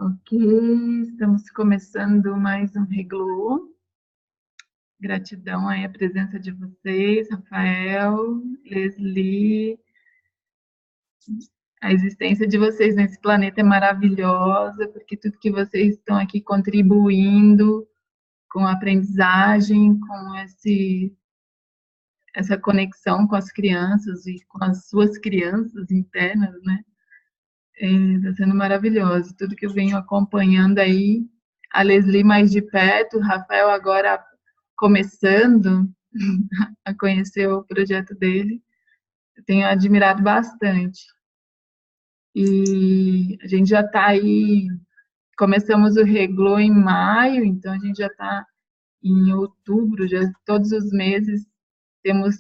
Ok, estamos começando mais um Reglu. Gratidão aí a presença de vocês, Rafael, Leslie. A existência de vocês nesse planeta é maravilhosa, porque tudo que vocês estão aqui contribuindo com a aprendizagem, com essa conexão com as crianças e com as suas crianças internas, né? Está sendo maravilhoso. Tudo que eu venho acompanhando aí, a Leslie mais de perto, o Rafael agora começando a conhecer o projeto dele, eu tenho admirado bastante. E a gente já está aí, começamos o Reglo em maio, então a gente já está em outubro, já todos os meses temos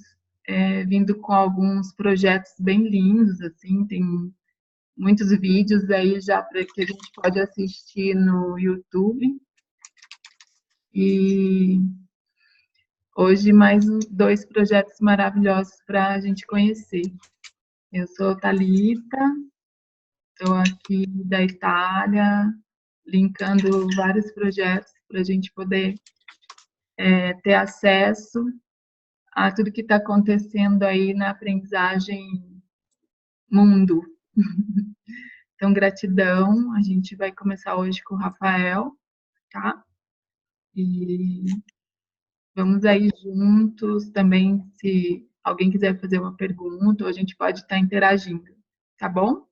vindo com alguns projetos bem lindos, assim, tem muitos vídeos aí já para que a gente pode assistir no YouTube. E hoje mais dois projetos maravilhosos para a gente conhecer. Eu sou Thalita, estou aqui da Itália, linkando vários projetos para a gente poder ter acesso a tudo que está acontecendo aí na aprendizagem mundo. Então, gratidão. A gente vai começar hoje com o Rafael, tá? E vamos aí juntos também, se alguém quiser fazer uma pergunta, a gente pode estar interagindo, tá bom?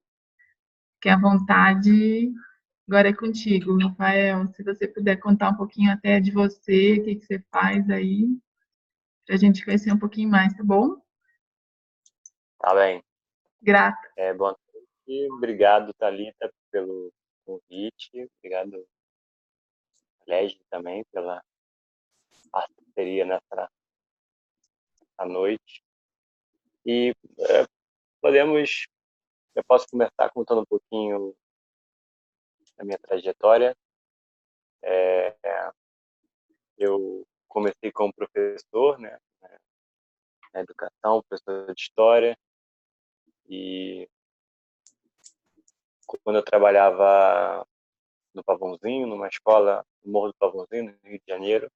Fique à vontade. Agora é contigo, Rafael. Se você puder contar um pouquinho até de você, o que que você faz aí, para a gente conhecer um pouquinho mais, tá bom? Tá bem. Grata. Boa noite. Obrigado, Thalita, pelo convite. Obrigado, Leslie, também, pela parceria nessa noite. E eu posso começar contando um pouquinho da minha trajetória. Eu comecei como professor, né, na educação, professor de história. E quando eu trabalhava no Pavãozinho, numa escola no Morro do Pavãozinho, no Rio de Janeiro,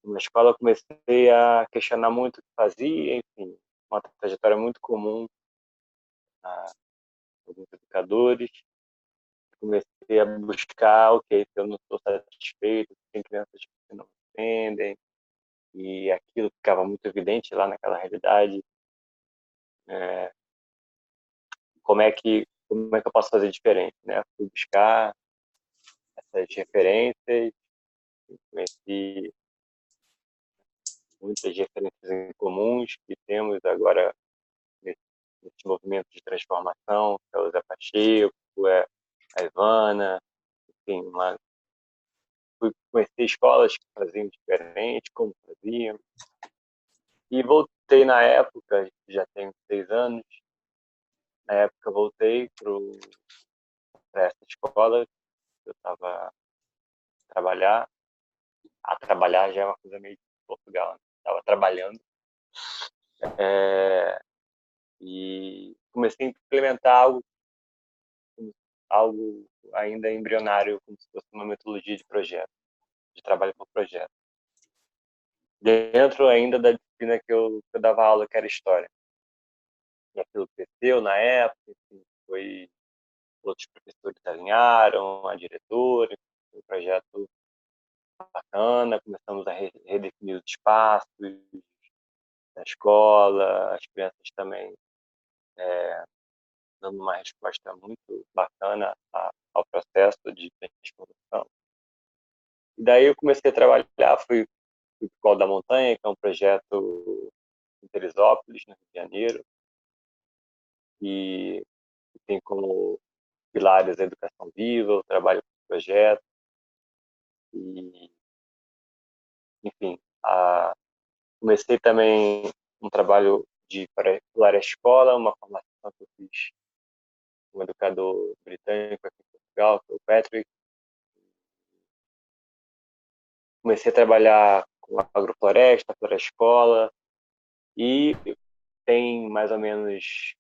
na escola eu comecei a questionar muito o que fazia, enfim, uma trajetória muito comum a alguns educadores. Comecei a buscar, ok, se eu não estou satisfeito, tem crianças que não entendem, e aquilo ficava muito evidente lá naquela realidade. Como é que eu posso fazer diferente, né? Fui buscar essas referências, conheci muitas referências em comuns que temos agora nesse movimento de transformação, que é o Zé Pacheco, a Ivana, enfim, fui conhecer escolas que faziam diferente, como faziam, e voltei na época, já tenho 6 anos, na época voltei para essa escola, eu estava trabalhar já é uma coisa meio de Portugal, né? Estava trabalhando, e comecei a implementar algo ainda embrionário, como se fosse uma metodologia de projeto, de trabalho por projeto. Dentro ainda da disciplina que eu dava aula, que era história. E aquilo cresceu na época, assim, outros professores alinharam, a diretora, foi um projeto bacana, começamos a redefinir os espaços da escola, as crianças também dando uma resposta muito bacana ao processo de transformação. E daí eu comecei a trabalhar, fui para o Colo da Montanha, que é um projeto em Teresópolis, no Rio de Janeiro, e tem como pilares a educação viva, o trabalho com projeto, e, enfim, comecei também um trabalho de curricular a escola, uma formação que eu fiz com um educador britânico aqui em Portugal, que é o Patrick. Comecei a trabalhar com agrofloresta, florescola, e tem mais ou menos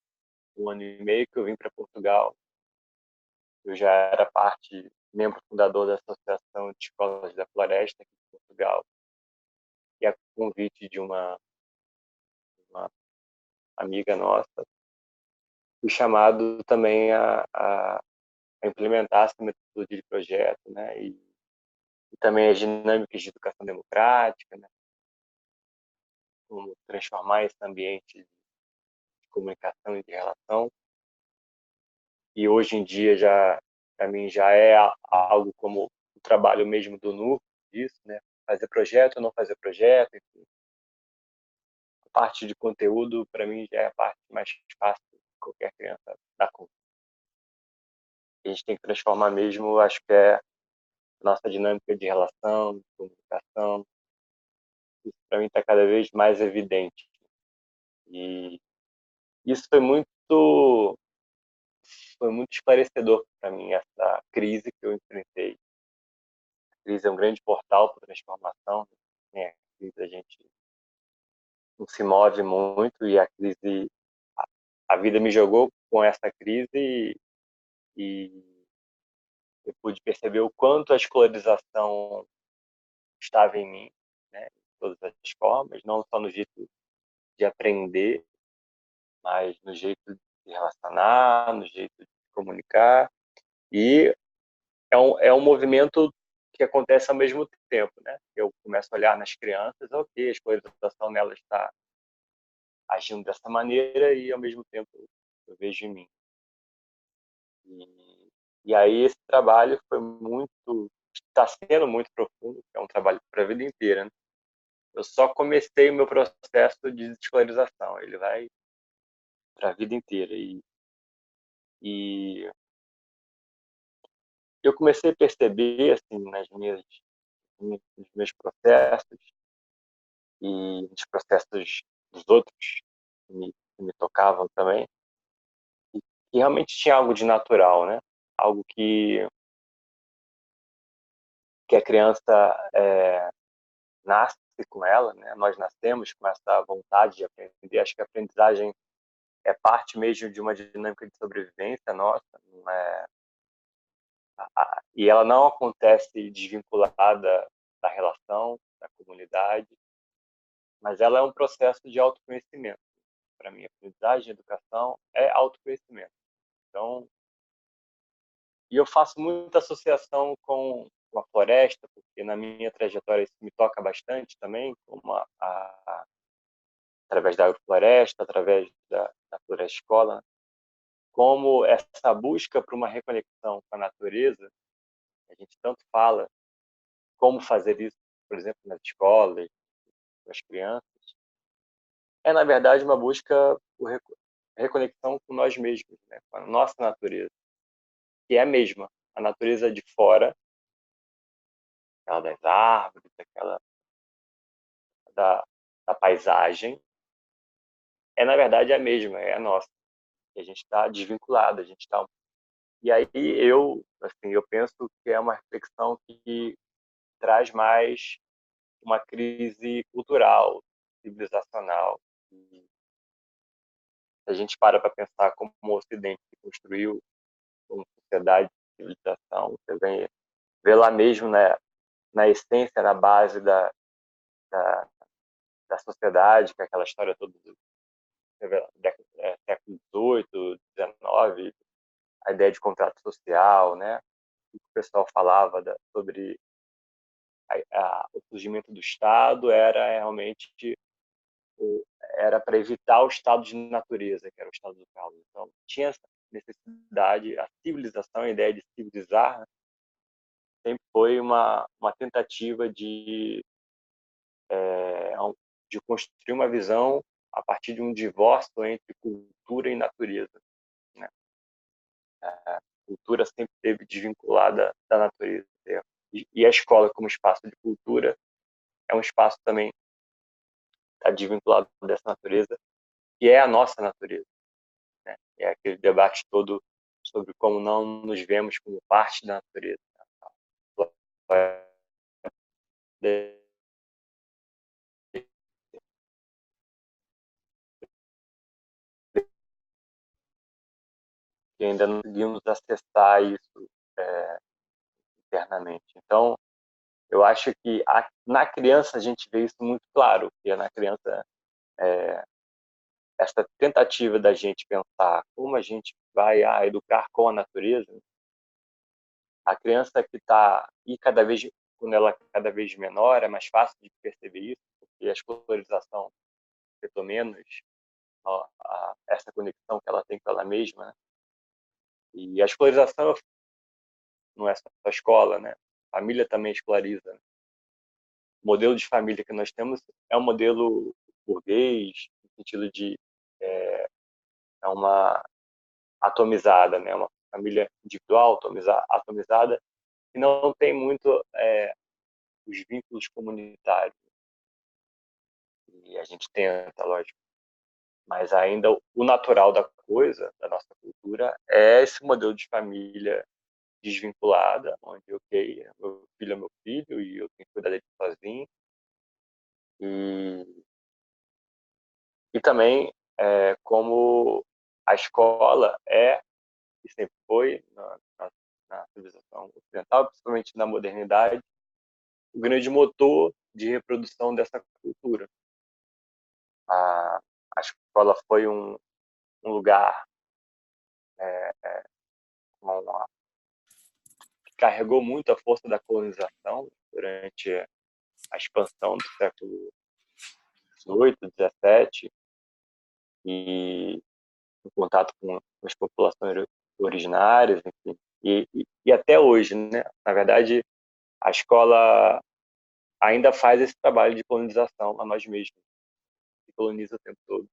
1 ano e meio que eu vim para Portugal Eu já era membro fundador da Associação de Escolas da Floresta aqui em Portugal, e a convite de uma amiga nossa, fui chamado também a implementar essa metodologia de projeto, né? E também as dinâmicas de educação democrática, né? Como transformar esse ambiente de comunicação e de relação. E hoje em dia para mim já é algo como o trabalho mesmo do núcleo disso, né? Fazer projeto ou não fazer projeto, enfim. A parte de conteúdo para mim já é a parte mais fácil de qualquer criança dar conta. A gente tem que transformar mesmo, acho que é a nossa dinâmica de relação, de comunicação. Isso para mim está cada vez mais evidente. E isso foi muito esclarecedor para mim, essa crise que eu enfrentei. A crise é um grande portal para transformação, né? A crise a gente não se move muito, e a vida me jogou com essa crise, e eu pude perceber o quanto a escolarização estava em mim, né? De todas as formas, não só no jeito de aprender, mas no jeito de se relacionar, no jeito de se comunicar. E é um movimento que acontece ao mesmo tempo, né? Eu começo a olhar nas crianças, ok, a escolarização nelas está agindo dessa maneira, e ao mesmo tempo eu vejo em mim. E aí esse trabalho está sendo muito profundo, é um trabalho para a vida inteira, né? Eu só comecei o meu processo de desescolarização, ele vai para a vida inteira. E eu comecei a perceber, assim, nos meus processos e nos processos dos outros que me tocavam também, que realmente tinha algo de natural, né? Algo que a criança nasce com ela, né? Nós nascemos com essa vontade de aprender. Acho que a aprendizagem é parte mesmo de uma dinâmica de sobrevivência nossa, não é? E ela não acontece desvinculada da relação, da comunidade, mas ela é um processo de autoconhecimento. Para mim, aprendizagem e educação é autoconhecimento. Então, e eu faço muita associação com a floresta, porque na minha trajetória isso me toca bastante também, como através da agrofloresta, através da floresta escola, como essa busca por uma reconexão com a natureza, a gente tanto fala como fazer isso, por exemplo, nas escolas, com as crianças, é, na verdade, uma busca por reconexão com nós mesmos, né? Com a nossa natureza, que é a mesma. A natureza de fora, aquela das árvores, aquela da, da paisagem, é, na verdade, a mesma, é a nossa. E a gente está desvinculado, a gente está... E aí eu penso que é uma reflexão que traz mais uma crise cultural, civilizacional. E se a gente para pensar como o Ocidente se construiu como sociedade, civilização, você vê lá mesmo, né, na essência, na base da, da sociedade, que é aquela história toda do século XVIII, XIX, a ideia de contrato social, né? O que o pessoal falava sobre o surgimento do Estado era realmente era para evitar o estado de natureza, que era o estado do caos. Então, tinha essa necessidade, a civilização, a ideia de civilizar, né, sempre foi uma tentativa de construir uma visão a partir de um divórcio entre cultura e natureza, né? A cultura sempre esteve desvinculada da natureza. E a escola, como espaço de cultura, é um espaço também está desvinculado dessa natureza, que é a nossa natureza, né? É aquele debate todo sobre como não nos vemos como parte da natureza, porque ainda não conseguimos acessar isso internamente. Então, eu acho que na criança a gente vê isso muito claro, que na criança essa tentativa da gente pensar como a gente vai educar com a natureza, a criança que está e cada vez quando ela é cada vez menor é mais fácil de perceber isso, porque a escolarização afetou menos essa conexão que ela tem com ela mesma, né? E a escolarização não é só a escola, né? A família também escolariza, né? O modelo de família que nós temos é um modelo burguês, no sentido de é uma atomizada, né? Uma família individual, atomizada, que não tem muito os vínculos comunitários. E a gente tenta, lógico. Mas ainda o natural da coisa, da nossa cultura, é esse modelo de família desvinculada, onde, ok, meu filho é meu filho e eu tenho que cuidar dele sozinho. E também como a escola e sempre foi, na civilização ocidental, principalmente na modernidade, o grande motor de reprodução dessa cultura. A escola foi um lugar que carregou muito a força da colonização durante a expansão do século XVIII, XVII, e em contato com as populações originárias, enfim, e até hoje, né? Na verdade, a escola ainda faz esse trabalho de colonização a nós mesmos, se coloniza o tempo todo.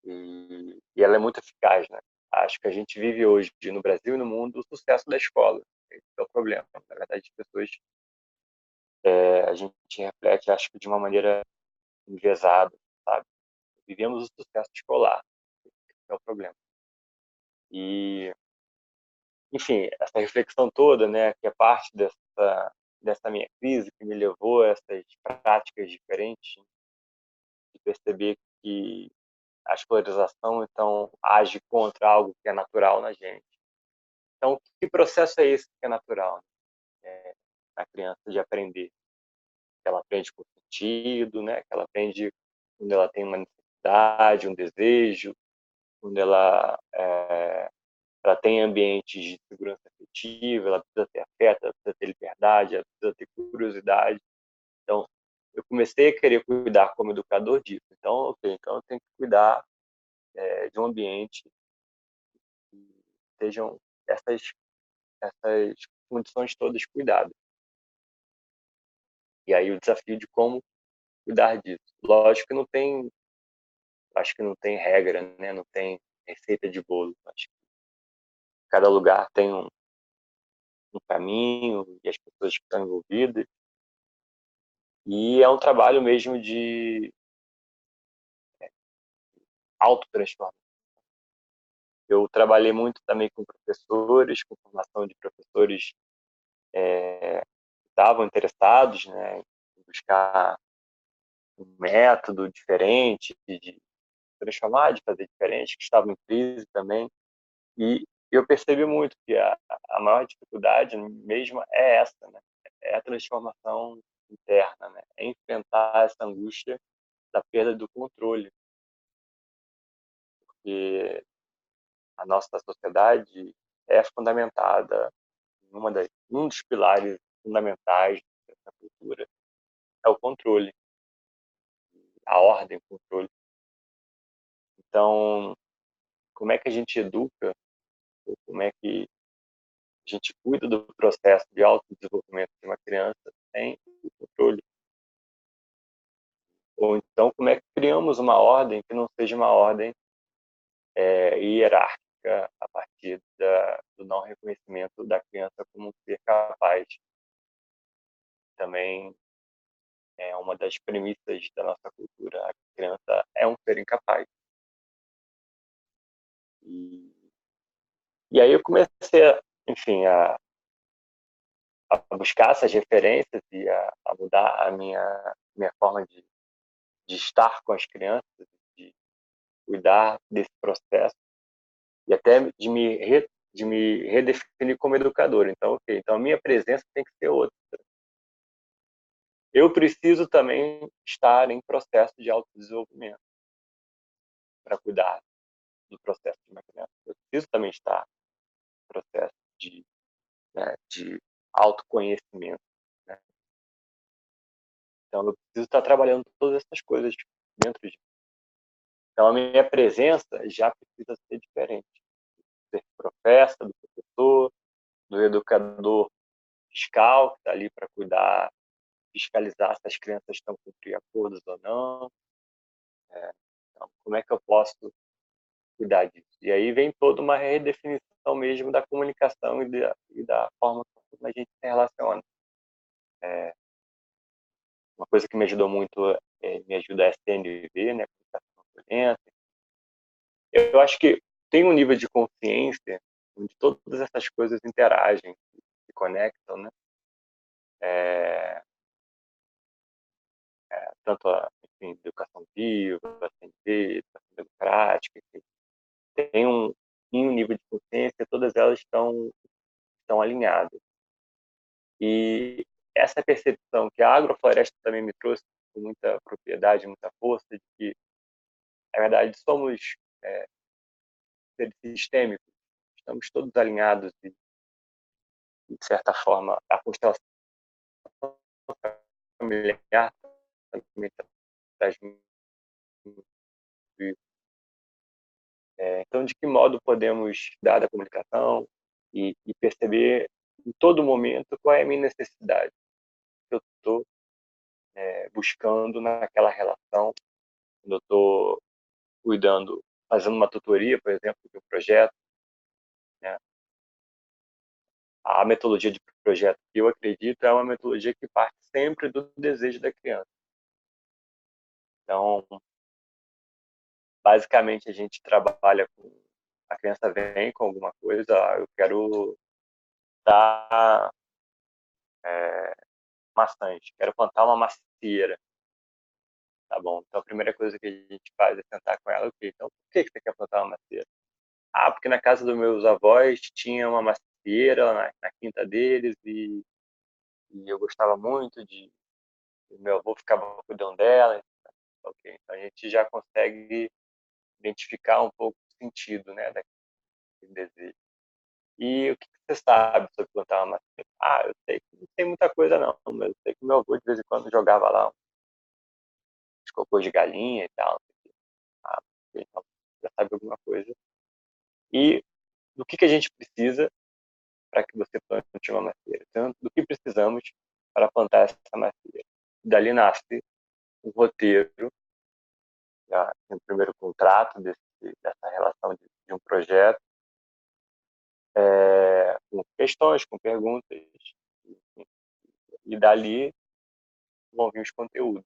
E ela é muito eficaz, né? Acho que a gente vive hoje, no Brasil e no mundo, o sucesso da escola. Esse é o problema. Na verdade, as pessoas, a gente reflete, acho que de uma maneira enviesada, sabe? Vivemos o sucesso escolar. Esse é o problema. E, enfim, essa reflexão toda, né, que é parte dessa minha crise, que me levou a essas práticas diferentes, de perceber que a escolarização, então, age contra algo que é natural na gente. Então, que processo é esse que é natural, né, na criança de aprender? Ela aprende com sentido, né? Que ela aprende quando ela tem uma necessidade, um desejo, quando ela tem ambientes de segurança afetiva, ela precisa ter afeto, ela precisa ter liberdade, ela precisa ter curiosidade. Então, eu comecei a querer cuidar como educador disso. Então, ok, então eu tenho que cuidar de um ambiente que sejam essas condições todas cuidadas. E aí o desafio de como cuidar disso. Lógico que acho que não tem regra, né? Não tem receita de bolo. Acho que cada lugar tem um caminho e as pessoas que estão envolvidas. E é um trabalho mesmo de autotransformação. Eu trabalhei muito também com professores, com formação de professores que estavam interessados, né, em buscar um método diferente de transformar, de fazer diferente, que estavam em crise também. E eu percebi muito que a maior dificuldade mesmo é essa, né? É a transformação interna, né? É enfrentar essa angústia da perda do controle, porque a nossa sociedade é fundamentada em um dos pilares fundamentais dessa cultura é o controle, a ordem, o controle. Então, como é que a gente educa, ou como é que a gente cuida do processo de autodesenvolvimento de uma criança sem o controle? Ou então, como é que criamos uma ordem que não seja uma ordem hierárquica a partir do não reconhecimento da criança como um ser capaz? Também é uma das premissas da nossa cultura. A criança é um ser incapaz. E, aí eu comecei, enfim, a buscar essas referências e a mudar a minha forma de estar com as crianças, de cuidar desse processo. E até até de me redefinir como educador. Então, ok, então a minha presença tem que ser outra. Eu preciso também estar em processo de autodesenvolvimento para cuidar do processo de uma criança. Eu preciso também estar em processo de autoconhecimento, né? Então, eu preciso estar trabalhando todas essas coisas dentro de mim. Então, a minha presença já precisa ser diferente. Ser professor, do professor, do educador fiscal, que está ali para cuidar, fiscalizar se as crianças estão cumprindo acordos ou não. Então, como é que eu posso cuidar disso? E aí vem toda uma redefinição mesmo da comunicação e da forma como a gente se relaciona. Uma coisa que me ajudou muito, me ajuda a STNV, né, comunicação não violenta. Eu acho que tem um nível de consciência onde todas essas coisas interagem, se conectam, né? Tanto a, enfim, educação viva, a CNV, educação democrática, enfim, tem em um nível de consciência, todas elas estão alinhadas. E essa percepção que a agrofloresta também me trouxe com muita propriedade, muita força, de que, na verdade, somos seres sistêmicos, estamos todos alinhados e, de certa forma, a constelação familiar também traz muito isso. Então, de que modo podemos dar da comunicação e perceber em todo momento qual é a minha necessidade que eu estou buscando naquela relação, quando eu estou cuidando, fazendo uma tutoria, por exemplo, de um projeto, né? A metodologia de projeto que eu acredito é uma metodologia que parte sempre do desejo da criança. Então, basicamente, a gente trabalha com... A criança vem com alguma coisa, eu quero dar maçãs, quero plantar uma macieira. Tá bom, então a primeira coisa que a gente faz é sentar com ela, ok, então por que você quer plantar uma macieira? Ah, porque na casa dos meus avós tinha uma macieira na quinta deles e eu gostava muito o meu avô ficava cuidando dela. Ok, então a gente já consegue identificar um pouco o sentido, né, daquele desejo. E o que você sabe sobre plantar uma macieira? Ah, eu sei que não tem muita coisa não, mas eu sei que meu avô de vez em quando jogava lá uns cocôs de galinha e tal. Ah, então já sabe alguma coisa. E do que a gente precisa para que você plante uma macieira? Então, do que precisamos para plantar essa macieira? Dali nasce um roteiro, já, um primeiro contrato dessa relação de um projeto, com questões, com perguntas, enfim, e dali vão vir os conteúdos.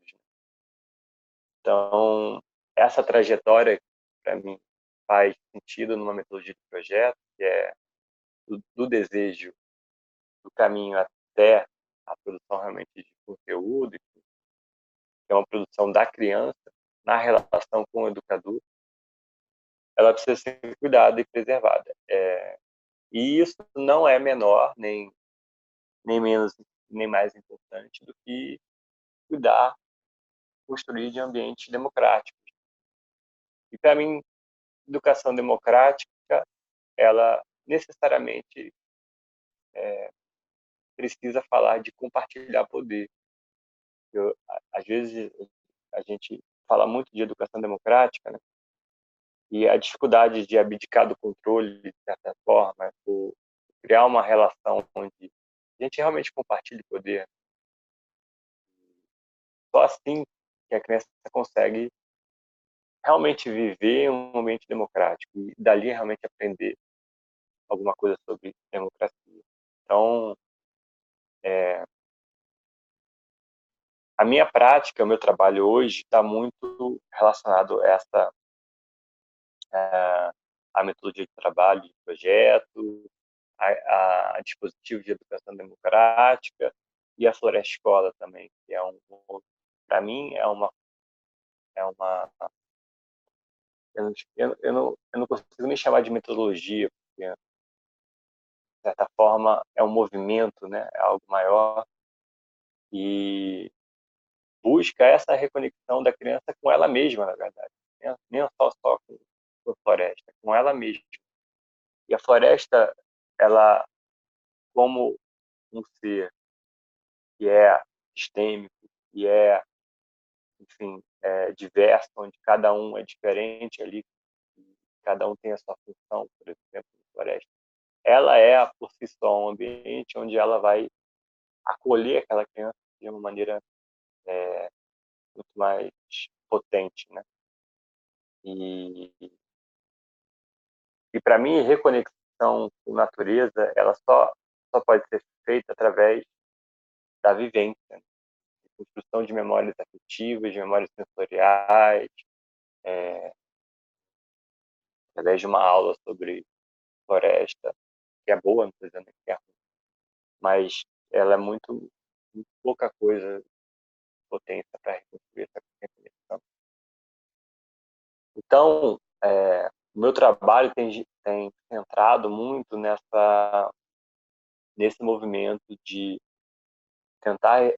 Então, essa trajetória, para mim, faz sentido numa metodologia de projeto, que é do desejo, do caminho até a produção realmente de conteúdo, que é uma produção da criança, na relação com o educador, ela precisa ser cuidada e preservada. E isso não é menor, nem menos, nem mais importante do que cuidar, construir de ambientes democráticos. E, para mim, educação democrática, ela necessariamente precisa falar de compartilhar poder. Às vezes, a gente fala muito de educação democrática, né? E a dificuldade de abdicar do controle, de certa forma, por criar uma relação onde a gente realmente compartilha o poder. Só assim que a criança consegue realmente viver um ambiente democrático e dali realmente aprender alguma coisa sobre democracia. Então, a minha prática, o meu trabalho hoje está muito relacionado a essa a metodologia de trabalho, de projeto, a dispositivos de educação democrática e a Floresta Escola também, que é para mim é uma eu não consigo nem chamar de metodologia, porque, de certa forma, é um movimento, né? É algo maior e busca essa reconexão da criança com ela mesma, na verdade. Nem só com a floresta, com ela mesma. E a floresta, ela, como um ser que é sistêmico, que é, enfim, diverso, onde cada um é diferente ali, cada um tem a sua função, por exemplo, na floresta. Ela é, por si só, um ambiente onde ela vai acolher aquela criança de uma maneira muito mais potente, né? E, e para mim, reconexão com a natureza, ela só pode ser feita através da vivência, né? Construção de memórias afetivas, de memórias sensoriais, através de uma aula sobre floresta, que é boa, não estou dizendo que é ruim, mas ela é muito pouca coisa potência para reconstruir essa conexão. Então, o meu trabalho tem centrado muito nesse movimento de tentar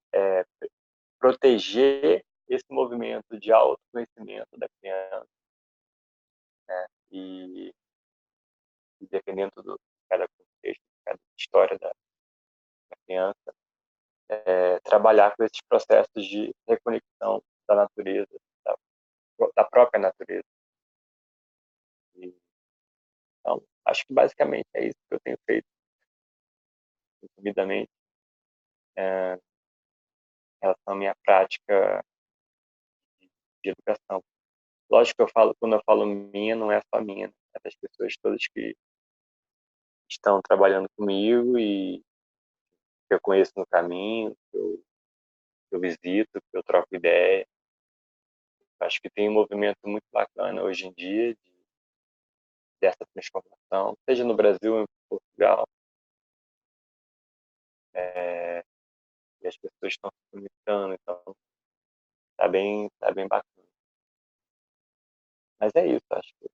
proteger esse movimento de autoconhecimento da criança, né? E dependendo de cada contexto, de cada história da criança, trabalhar com esses processos de reconexão da natureza, da própria natureza. Então, acho que basicamente é isso que eu tenho feito, resumidamente, em relação à minha prática de educação. Lógico que quando eu falo minha, não é só minha, né? É das pessoas todas que estão trabalhando comigo e que eu conheço no caminho, que eu visito, que eu troco ideia. Acho que tem um movimento muito bacana hoje em dia dessa transformação, seja no Brasil ou em Portugal, e as pessoas estão se conectando, então tá bem bacana. Mas é isso, acho que,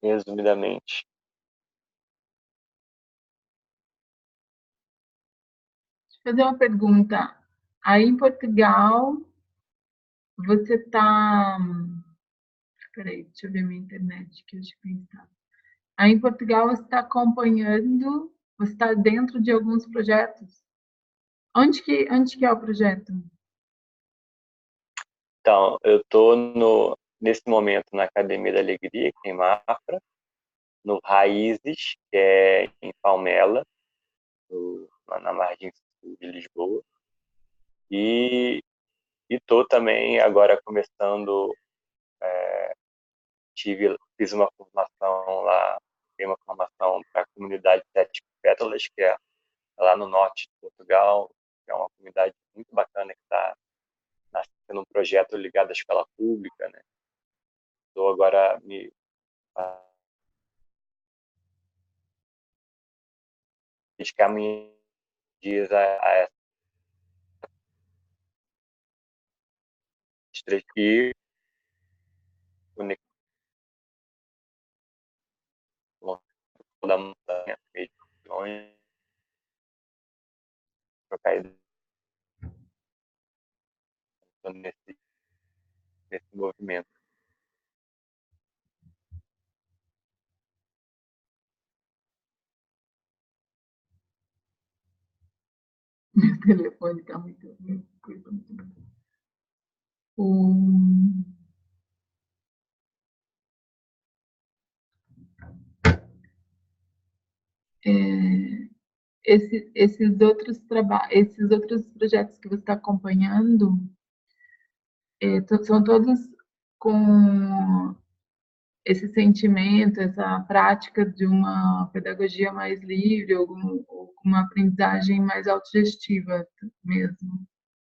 resumidamente. Deixa eu fazer uma pergunta. Aí em Portugal, você está. Peraí, deixa eu ver minha internet que eu tinha pensado. Aí em Portugal, você está acompanhando, você está dentro de alguns projetos. Onde que é o projeto? Então, eu estou nesse momento na Academia da Alegria, aqui em Mafra, no Raízes, que é em Palmela, na margem sul de Lisboa. E estou também agora começando, fiz uma formação lá, tem uma formação para a comunidade Sete Pétalas, que é lá no norte de Portugal, que é uma comunidade muito bacana que está nascendo um projeto ligado à escola pública, né? Estou agora me dedicar minhas dias a essas três e conexão da montanha, regiões, trocar ideia nesse movimento. Meu telefone está muito. O, é, esses outros projetos que você está acompanhando, são todos com esse sentimento, essa prática de uma pedagogia mais livre, ou com uma aprendizagem mais autogestiva mesmo?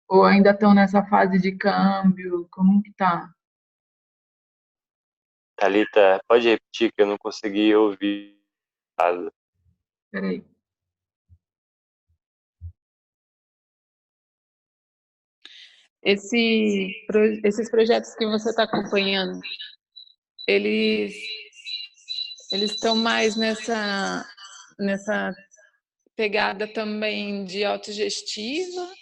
Ou ainda estão nessa fase de câmbio? Como que tá? Thalita, pode repetir que eu não consegui ouvir nada. Peraí. Esses projetos que você está acompanhando, eles estão mais nessa pegada também de autogestiva,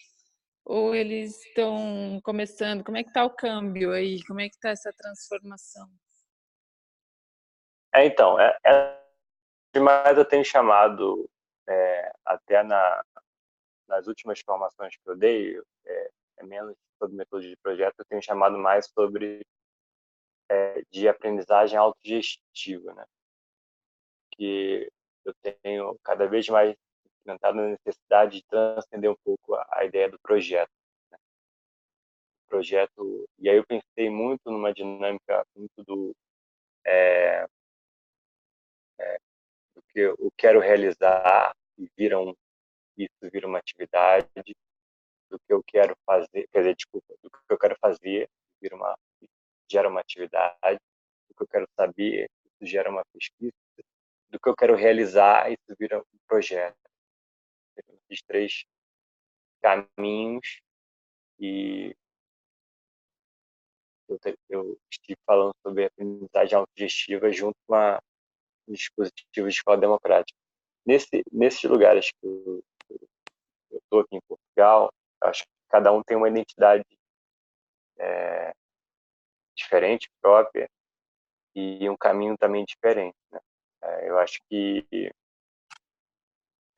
ou eles estão começando? Como é que está o câmbio aí? Como é que está essa transformação? Então, mas eu tenho chamado, até nas últimas formações que eu dei, é menos sobre metodologia de projeto, eu tenho chamado mais sobre de aprendizagem autogestiva, né? Que eu tenho cada vez mais enfrentado a necessidade de transcender um pouco a ideia do projeto. Projeto, e aí eu pensei muito numa dinâmica muito do que eu quero realizar e isso vira uma atividade, do que eu quero fazer, quer dizer, desculpa, do que eu quero fazer, vira uma, gera uma atividade, do que eu quero saber, isso gera uma pesquisa, do que eu quero realizar, isso vira um projeto. Esses três caminhos e eu estive falando sobre a aprendizagem autogestiva junto com um dispositivo de escola democrática. Nesses lugares que eu estou aqui em Portugal, acho que cada um tem uma identidade diferente, própria, e um caminho também diferente, né? Eu acho que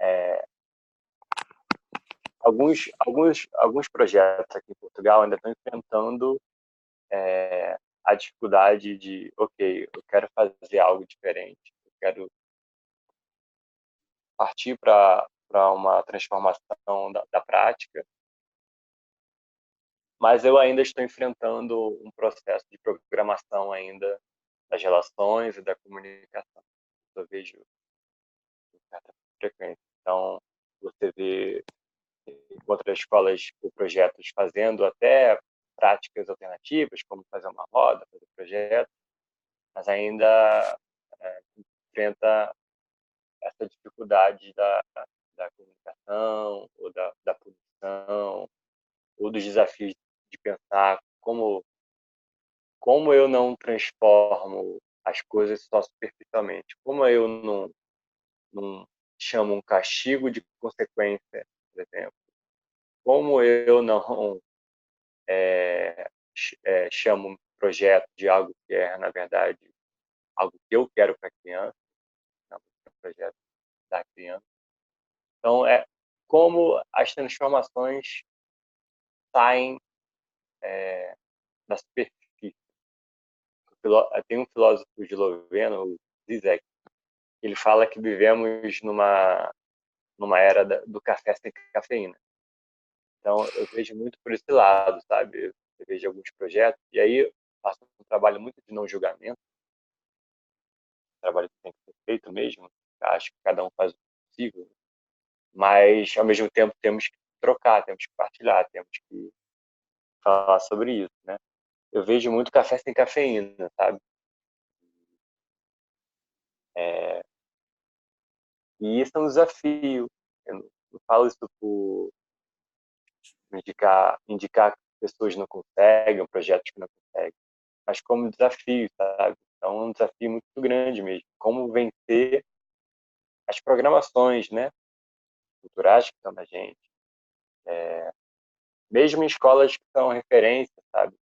é, alguns projetos aqui em Portugal ainda estão enfrentando a dificuldade de, ok, eu quero fazer algo diferente, eu quero partir para uma transformação da prática, mas eu ainda estou enfrentando um processo de programação ainda das relações e da comunicação. Eu vejo com certa frequência. Então, você vê outras escolas ou projetos fazendo até práticas alternativas, como fazer uma roda, fazer projeto, mas ainda enfrenta essa dificuldade da comunicação ou da produção ou dos desafios de pensar como eu não transformo as coisas só superficialmente, como eu não chamo um castigo de consequência, por exemplo, como eu não chamo um projeto de algo que é, na verdade, algo que eu quero para a criança, não um projeto da criança. Então, como as transformações saem da superfície. Tem um filósofo esloveno, o Zizek, ele fala que vivemos numa era do café sem cafeína. Então, eu vejo muito por esse lado, sabe? Eu vejo alguns projetos, e aí eu faço um trabalho muito de não julgamento, um trabalho que tem que ser feito mesmo, acho que cada um faz o possível, mas, ao mesmo tempo, temos que trocar, temos que partilhar, temos que falar sobre isso, né? Eu vejo muito café sem cafeína, sabe? É, e isso é um desafio. Eu não falo isso por indicar que pessoas não conseguem, projetos que não conseguem, mas como desafio, sabe? Então, é um desafio muito grande mesmo. Como vencer as programações, né? Culturais que estão na gente. Mesmo em escolas que são referência, sabe?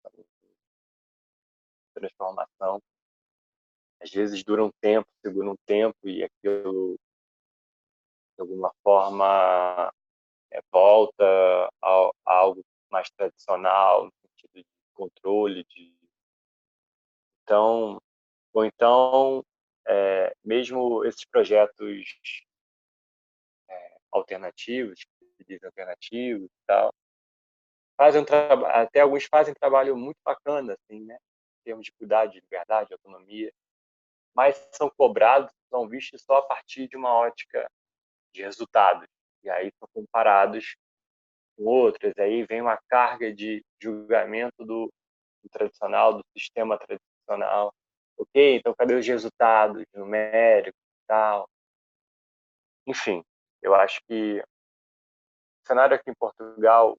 Transformação. Às vezes dura um tempo, segura um tempo e aquilo, de alguma forma, volta a algo mais tradicional, no sentido de controle, então, ou então, mesmo esses projetos alternativos, que se dizem alternativos e tal, até alguns fazem trabalho muito bacana, assim, né? Em termos de cuidado de liberdade, autonomia, mas são cobrados, são vistos só a partir de uma ótica de resultados. E aí são comparados com outras, aí vem uma carga de julgamento do tradicional, do sistema tradicional. Ok, então cadê os resultados numéricos e tal? Enfim, eu acho que o cenário aqui em Portugal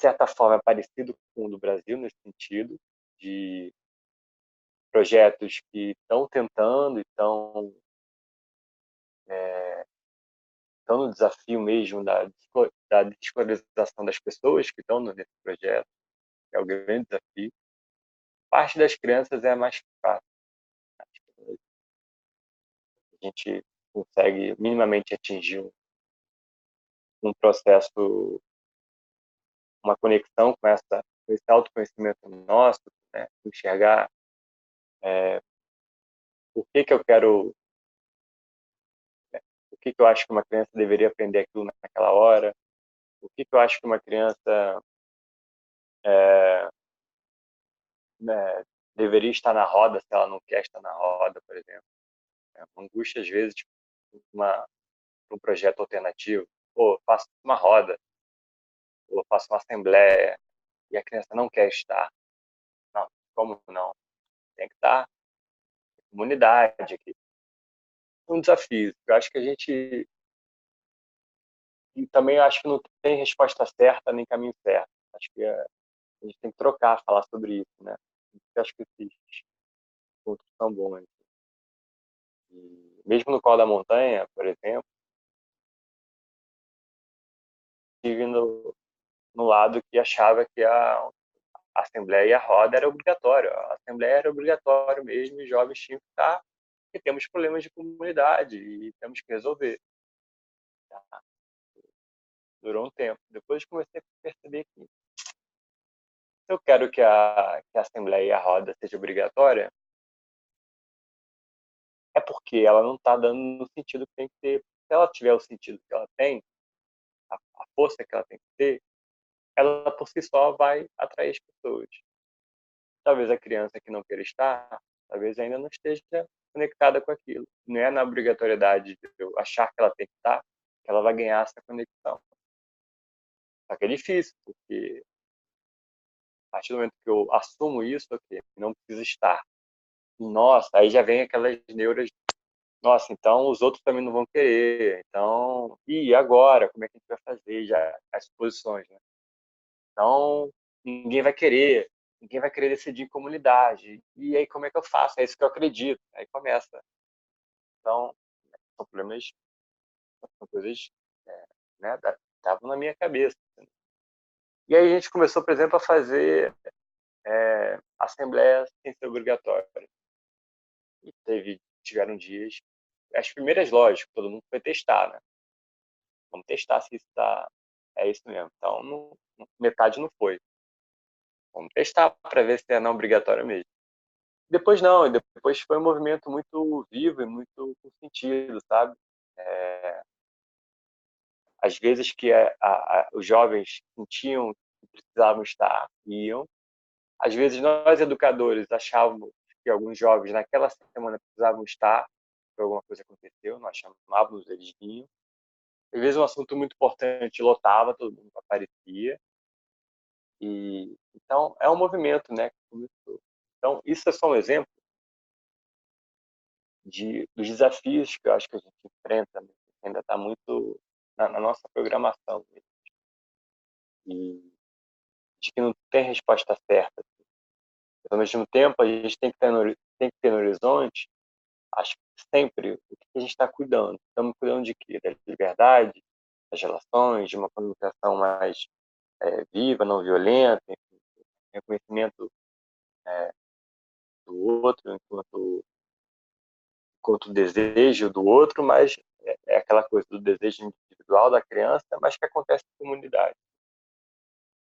certa forma, é parecido com o do Brasil, nesse sentido, de projetos que estão tentando, estão no desafio mesmo da desescolarização das pessoas que estão nesse projeto, que é o grande desafio. Parte das crianças é mais fácil. A gente consegue minimamente atingir um processo, uma conexão com esse autoconhecimento nosso, né? Enxergar por que que eu quero, o que que eu acho que uma criança deveria aprender aquilo naquela hora, o que que eu acho que uma criança né, deveria estar na roda se ela não quer estar na roda, por exemplo. É uma angústia, às vezes, um projeto alternativo. Pô, faço uma roda, ou faço uma assembleia, e a criança não quer estar. Não, como não? Tem que estar em comunidade aqui. Um desafio. Eu acho que a gente... E também acho que não tem resposta certa nem caminho certo. Acho que a gente tem que trocar, falar sobre isso, né? Eu acho que esses pontos são bons. E mesmo no Colo da Montanha, por exemplo, estive no lado que achava que a Assembleia e a roda era obrigatório. A Assembleia era obrigatório mesmo e os jovens tinham que estar, porque temos problemas de comunidade e temos que resolver. Tá? Durou um tempo. Depois comecei a perceber que se eu quero que a Assembleia e a roda seja obrigatória, é porque ela não está dando no sentido que tem que ter. Se ela tiver o sentido que ela tem, a força que ela tem que ter, ela por si só vai atrair as pessoas. Talvez a criança que não queira estar, talvez ainda não esteja conectada com aquilo. Não é na obrigatoriedade de eu achar que ela tem que estar, que ela vai ganhar essa conexão. Só que é difícil, porque a partir do momento que eu assumo isso, ok, não precisa estar. Nossa, aí já vem aquelas neuras, nossa, então os outros também não vão querer. Então, e agora? Como é que a gente vai fazer? Já as posições, né? Então, ninguém vai querer decidir em comunidade. E aí, como é que eu faço? É isso que eu acredito. Aí começa. Então, são problemas, são coisas, né, estavam na minha cabeça. E aí a gente começou, por exemplo, a fazer assembleias sem ser obrigatória. E tiveram dias, as primeiras, lógico, todo mundo foi testar, né? Vamos testar se isso é isso mesmo. Então, metade não foi. Vamos testar para ver se é não obrigatório mesmo. Depois não, depois foi um movimento muito vivo e muito com sentido, sabe? Às vezes que os jovens sentiam que precisavam estar, iam. Às vezes nós, educadores, achávamos que alguns jovens naquela semana precisavam estar, porque alguma coisa aconteceu, nós chamávamos, eles vinham. Às vezes um assunto muito importante lotava, todo mundo aparecia. E, então, é um movimento, né? Então, isso é só um exemplo dos desafios que eu acho que a gente enfrenta, né? Ainda está muito na nossa programação. E de que não tem resposta certa. Mas, ao mesmo tempo, a gente tem que ter no horizonte, acho que sempre, o que a gente está cuidando. Estamos cuidando de quê? Da liberdade, das relações, de uma comunicação mais viva, não violenta, enfim, reconhecimento do outro enquanto desejo do outro, mas é aquela coisa do desejo individual da criança, mas que acontece em comunidade.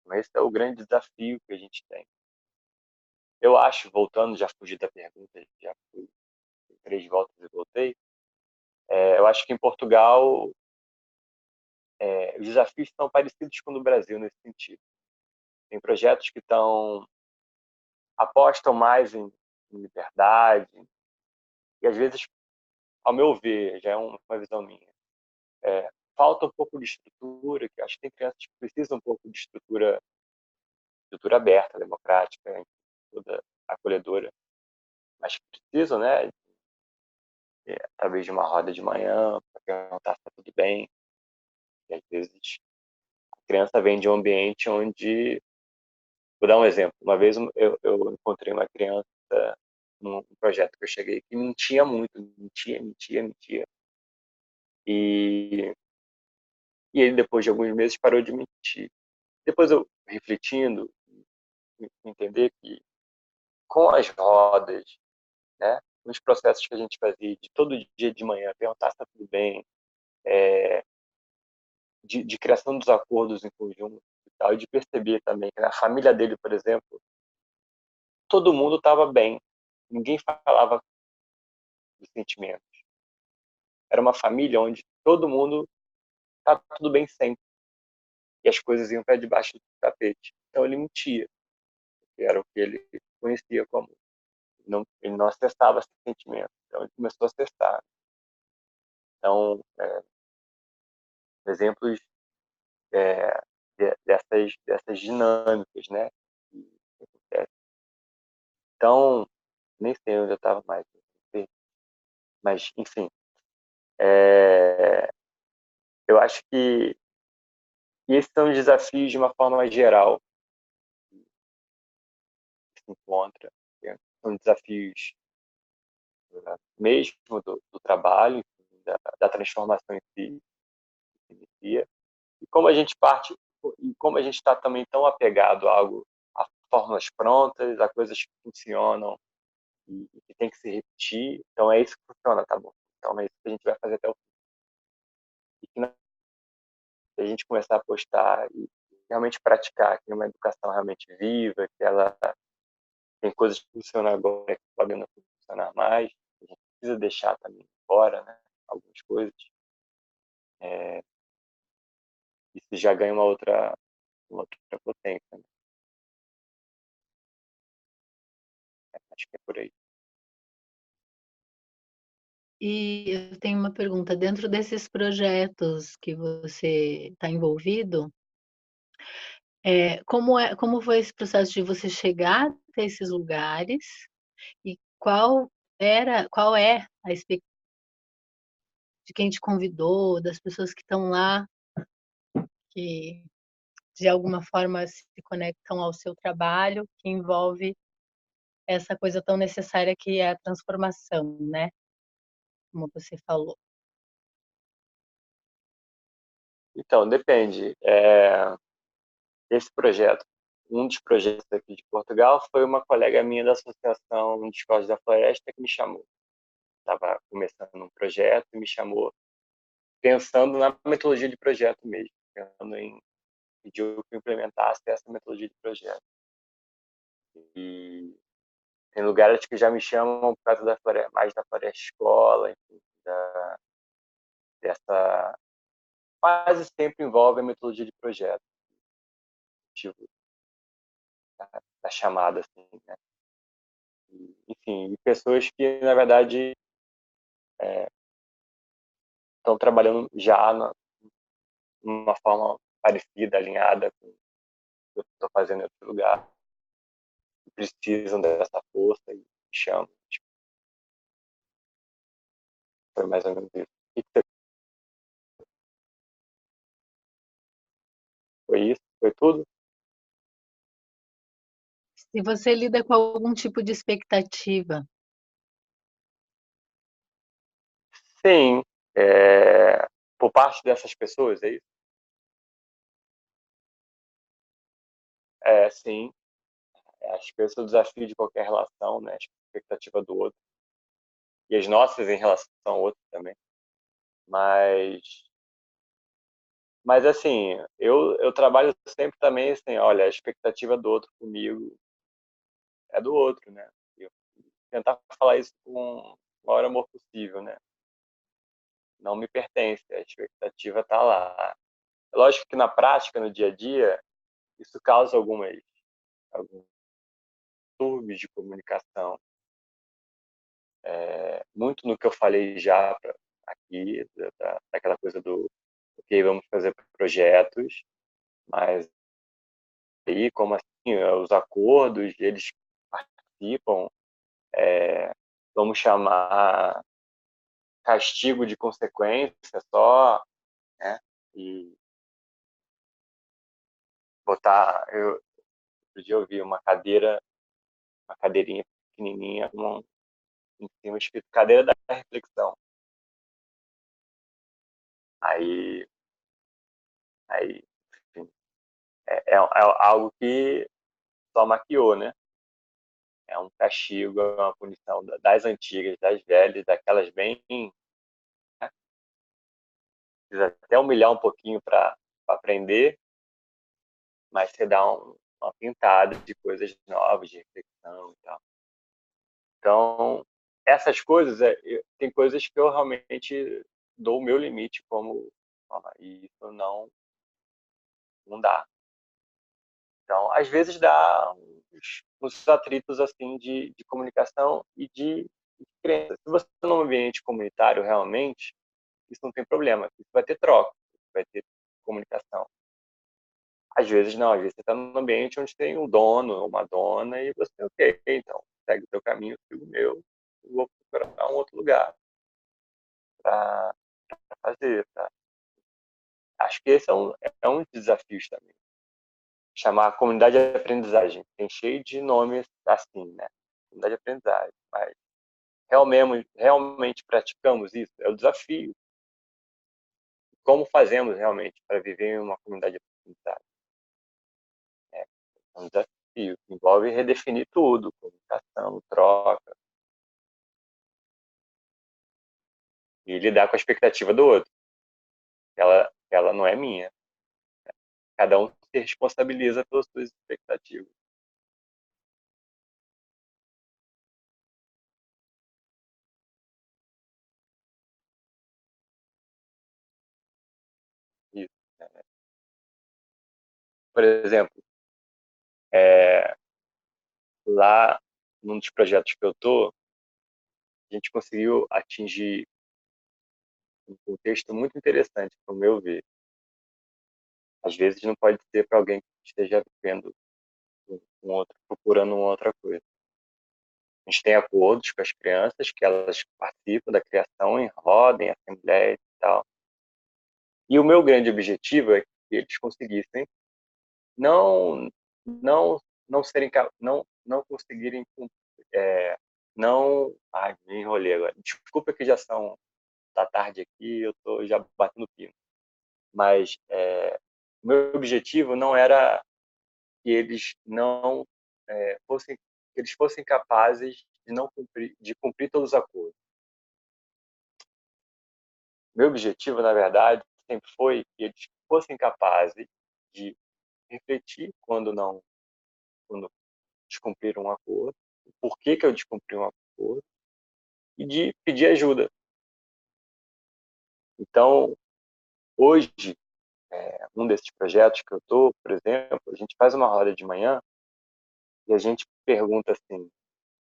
Então, esse é o grande desafio que a gente tem. Eu acho, voltando, já fugi da pergunta, já fui 3 voltas e voltei, eu acho que em Portugal os desafios são parecidos com o do Brasil nesse sentido. Tem projetos que apostam mais em liberdade e às vezes, ao meu ver, já é uma visão minha, falta um pouco de estrutura, que acho que tem crianças que precisam um pouco de estrutura aberta, democrática, toda acolhedora, mas que precisam, né, talvez de uma roda de manhã para perguntar se está tudo bem, e às vezes criança vem de um ambiente onde... Vou dar um exemplo. Uma vez eu encontrei uma criança num projeto que eu cheguei que mentia muito, mentia. E ele, depois de alguns meses, parou de mentir. Depois eu, refletindo, entender que com as rodas, né, nos processos que a gente fazia de todo dia de manhã, perguntar se está tudo bem, de criação dos acordos em conjunto e tal, e de perceber também que na família dele, por exemplo, todo mundo estava bem, ninguém falava dos sentimentos. Era uma família onde todo mundo estava tudo bem sempre, e as coisas iam para debaixo do tapete. Então ele mentia, que era o que ele conhecia como... Não, ele não acessava sentimentos, então ele começou a acessar. Então, exemplos dessas dinâmicas, né? Então, nem sei onde eu estava mais, mas, enfim, eu acho que esses são os desafios de uma forma geral que se encontra. São desafios mesmo do trabalho, da transformação em si, que se inicia. E como a gente parte, e como a gente está também tão apegado a algo, a fórmulas prontas, a coisas que funcionam e que tem que se repetir, então é isso que funciona, tá bom? Então é isso que a gente vai fazer até o fim. E que se a gente começar a apostar e realmente praticar, que é uma educação realmente viva, que ela tem coisas que funcionam agora que podem não funcionar mais, a gente precisa deixar também fora, né? Algumas coisas. Isso já ganha uma outra potência, né? Acho que é por aí. E eu tenho uma pergunta, dentro desses projetos que você está envolvido, como foi esse processo de você chegar até esses lugares e qual é a expectativa de quem te convidou, das pessoas que estão lá, que de alguma forma se conectam ao seu trabalho, que envolve essa coisa tão necessária que é a transformação, né? Como você falou. Então, depende. Esse projeto, um dos projetos aqui de Portugal, foi uma colega minha da Associação de Escolas da Floresta que me chamou. Estava começando um projeto e me chamou pensando na metodologia de projeto mesmo, pensando em pediu que eu implementasse essa metodologia de projeto. E tem lugares que já me chamam por causa da floresta, mais da floresta escola, enfim, dessa... Quase sempre envolve a metodologia de projeto, tipo, da chamada, assim, né? Enfim, e pessoas que, na verdade, estão trabalhando já numa forma parecida, alinhada com o que eu estou fazendo em outro lugar, e precisam dessa força e chamam. Tipo, foi mais ou menos isso. Foi isso? Foi tudo? Se você lida com algum tipo de expectativa, Sim, por parte dessas pessoas, é isso? Sim. Acho que esse é o desafio de qualquer relação, né? A expectativa do outro. E as nossas em relação ao outro também. Mas assim, eu trabalho sempre também assim, olha, a expectativa do outro comigo é do outro, né? Eu tentar falar isso com o maior amor possível, né? Não me pertence, a expectativa está lá. É lógico que na prática, no dia a dia, isso causa alguns distúrbios de comunicação. Muito no que eu falei já aqui, daquela coisa do ok, vamos fazer projetos, mas aí, como assim, os acordos, eles participam, vamos chamar castigo de consequência só, né? E botar... Outro dia eu vi uma cadeirinha pequenininha, em cima escrito cadeira da reflexão. Aí enfim, é algo que só maquiou, né? É um castigo, é uma punição das antigas, das velhas, daquelas bem... Né? Precisa até humilhar um pouquinho para aprender, mas você dá uma pintada de coisas novas, de reflexão e tal. Então, essas coisas, tem coisas que eu realmente dou o meu limite como... E isso não dá. Então, às vezes dá uns atritos assim de comunicação e de crença. Se você está num ambiente comunitário realmente, isso não tem problema. Isso vai ter troca, vai ter comunicação. Às vezes não, às vezes você está num ambiente onde tem um dono ou uma dona e você, ok, então, segue o teu caminho, eu sigo o meu, eu vou procurar um outro lugar para fazer. Tá? Acho que esse é um desafio também. Chamar a comunidade de aprendizagem. Tem cheio de nomes assim, né? Comunidade de aprendizagem. Mas realmente praticamos isso? É o desafio. Como fazemos realmente para viver em uma comunidade de aprendizagem? É um desafio. Envolve redefinir tudo. Comunicação, troca. E lidar com a expectativa do outro. Ela não é minha. Cada um se responsabiliza pelas suas expectativas. Isso, né? Por exemplo, lá num dos projetos que eu estou, a gente conseguiu atingir um contexto muito interessante, para o meu ver. Às vezes não pode ser para alguém que esteja vivendo procurando uma outra coisa. A gente tem acordos com as crianças que elas participam da criação em roda, em assembleia e tal. E o meu grande objetivo é que eles conseguissem não não serem não conseguirem não... Ai, me enrolei agora. Desculpa que já são da tarde aqui, eu tô já batendo pino. Mas o meu objetivo não era que eles não fossem que eles fossem capazes de cumprir todos os acordos. Meu objetivo, na verdade, sempre foi que eles fossem capazes de refletir quando descumpriram um acordo, por que eu descumpri um acordo e de pedir ajuda. Então, hoje, um desses projetos que eu estou, por exemplo, a gente faz uma roda de manhã e a gente pergunta assim: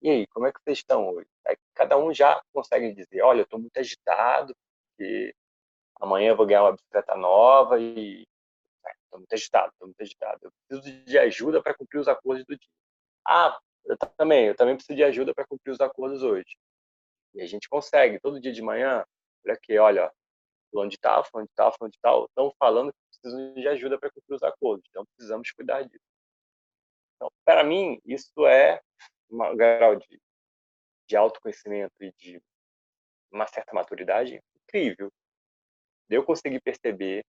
e aí, como é que vocês estão hoje? Aí cada um já consegue dizer: olha, eu estou muito agitado, porque amanhã eu vou ganhar uma bicicleta nova e estou muito agitado, estou muito agitado. Eu preciso de ajuda para cumprir os acordos do dia. Ah, eu também preciso de ajuda para cumprir os acordos hoje. E a gente consegue, todo dia de manhã, olha aqui, olha, fulano de tal, fulano de tal, fulano de tal, estão falando que precisam de ajuda para cumprir os acordos, então precisamos cuidar disso. Então, para mim, isso é um grau de autoconhecimento e de uma certa maturidade incrível. Eu consegui perceber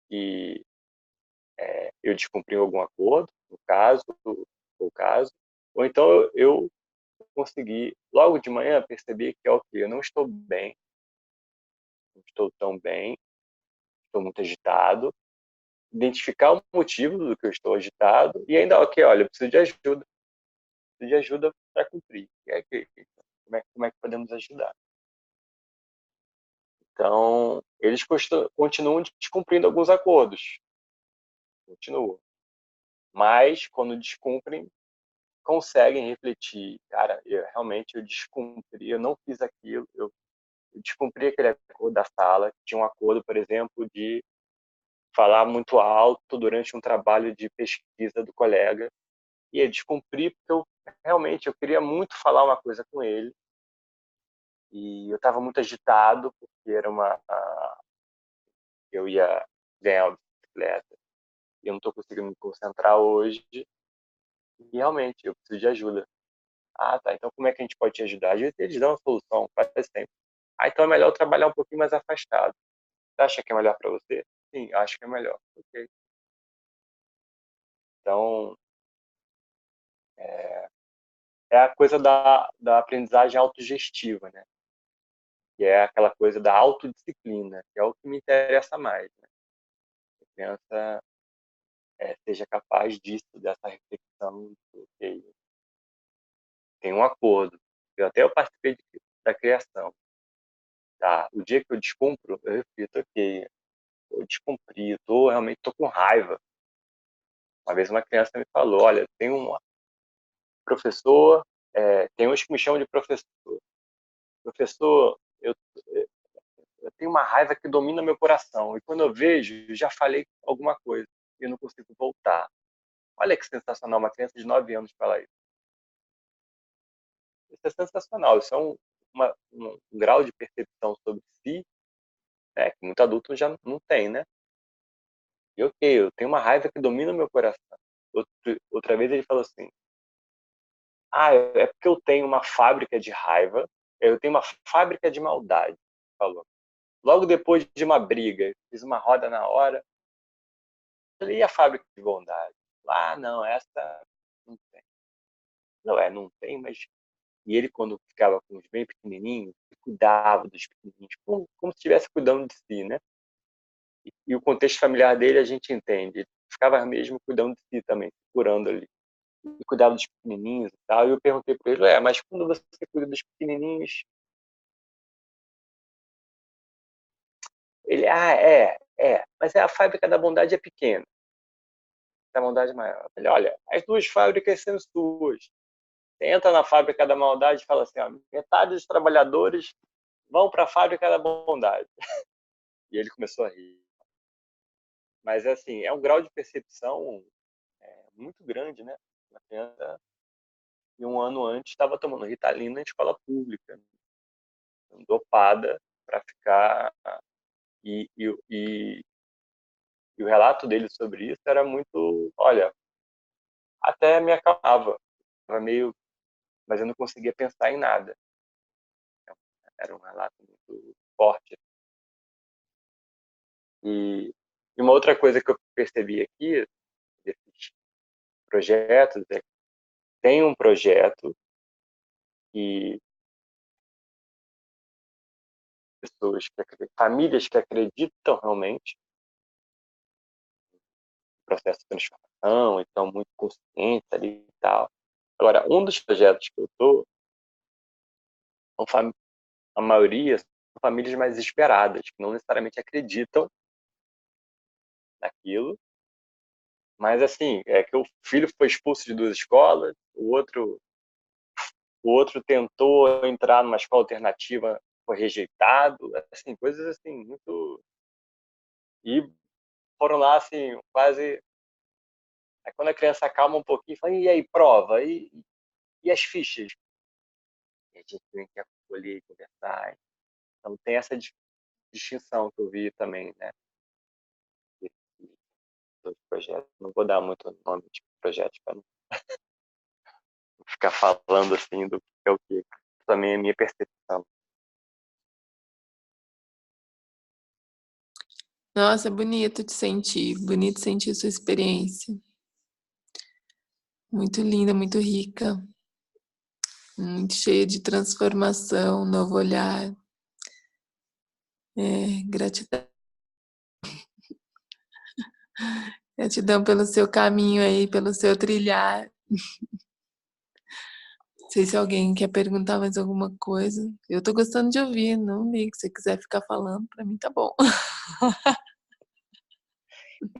que eu descumpri algum acordo, no caso, ou então eu consegui, logo de manhã, perceber que, ok, eu não estou bem, não estou tão bem, estou muito agitado, identificar o motivo do que eu estou agitado e ainda, ok, olha, eu preciso de ajuda para cumprir. E aí, como é que podemos ajudar? Então, eles continuam descumprindo alguns acordos, continuam. Mas, quando descumprem, conseguem refletir, cara, eu descumpri, eu não fiz aquilo, eu descumpri aquele acordo da sala, tinha um acordo, por exemplo, de falar muito alto durante um trabalho de pesquisa do colega, e eu descumpri porque eu queria muito falar uma coisa com ele, e eu estava muito agitado, porque eu ia ganhar uma bicicleta, e eu não estou conseguindo me concentrar hoje, e realmente eu preciso de ajuda. Ah, tá, então como é que a gente pode te ajudar? Às vezes eles dão a solução, quase sempre. Ah, então é melhor eu trabalhar um pouquinho mais afastado. Você acha que é melhor para você? Sim, acho que é melhor. Ok. Então, é a coisa da aprendizagem autogestiva, né? Que é aquela coisa da autodisciplina, que é o que me interessa mais, né? Que a criança seja capaz disso, dessa reflexão, porque tem um acordo. Eu participei da criação. Tá? O dia que eu descumpro, eu reflito, ok, eu descumpri, realmente estou com raiva. Uma vez uma criança me falou, olha, tem um professor, tem uns que me chamam de professor. Professor, eu tenho uma raiva que domina meu coração. E quando eu vejo, já falei alguma coisa e eu não consigo voltar. Olha que sensacional, uma criança de 9 anos falar isso. Isso é sensacional. Isso é um grau de percepção sobre si, né, que muito adulto já não tem, né? E ok, eu tenho uma raiva que domina meu coração. Outra vez ele falou assim, é porque eu tenho uma fábrica de raiva, eu tenho uma fábrica de maldade, falou. Logo depois de uma briga, fiz uma roda na hora, e a fábrica de bondade? Não, essa não tem. Não tem, mas... E ele, quando ficava com os bem pequenininhos, cuidava dos pequenininhos, como se estivesse cuidando de si, né? E o contexto familiar dele a gente entende. Ele ficava mesmo cuidando de si também, curando ali. E cuidava dos pequenininhos e tal. E eu perguntei para ele, mas quando você cuida dos pequenininhos... Ele, mas a fábrica da bondade é pequena, da bondade é maior. Eu falei, olha, as duas fábricas são suas. Você entra na fábrica da maldade e fala assim, metade dos trabalhadores vão para a fábrica da bondade. E ele começou a rir. Mas, assim, é um grau de percepção muito grande, né? Uma criança, e um ano antes, estava tomando Ritalina em escola pública, dopada para ficar... E, e, e, e o relato dele sobre isso era muito... Olha, até me acalmava. Era meio... Mas eu não conseguia pensar em nada. Era um relato muito forte. E uma outra coisa que eu percebi aqui, desses projetos, é que tem um projeto que famílias que acreditam realmente no processo de transformação, estão muito conscientes ali e tal. Agora, um dos projetos que eu estou, a maioria são famílias mais esperadas, que não necessariamente acreditam naquilo, mas assim, é que o filho foi expulso de 2 escolas, o outro tentou entrar numa escola alternativa, foi rejeitado, assim, coisas assim, muito... E foram lá, assim, quase... Aí quando a criança acalma um pouquinho, fala, e aí, prova? E as fichas? E a gente tem que acolher e conversar. Então tem essa distinção que eu vi também, né? Dos projetos. Não vou dar muito nome de projetos para não ficar falando assim do que é o que. Também é a minha percepção. Nossa, é bonito sentir sua experiência. Muito linda, muito rica, muito cheia de transformação, novo olhar. Gratidão. Gratidão pelo seu caminho aí, pelo seu trilhar. Não sei se alguém quer perguntar mais alguma coisa. Eu tô gostando de ouvir, não liga. Se você quiser ficar falando, para mim tá bom.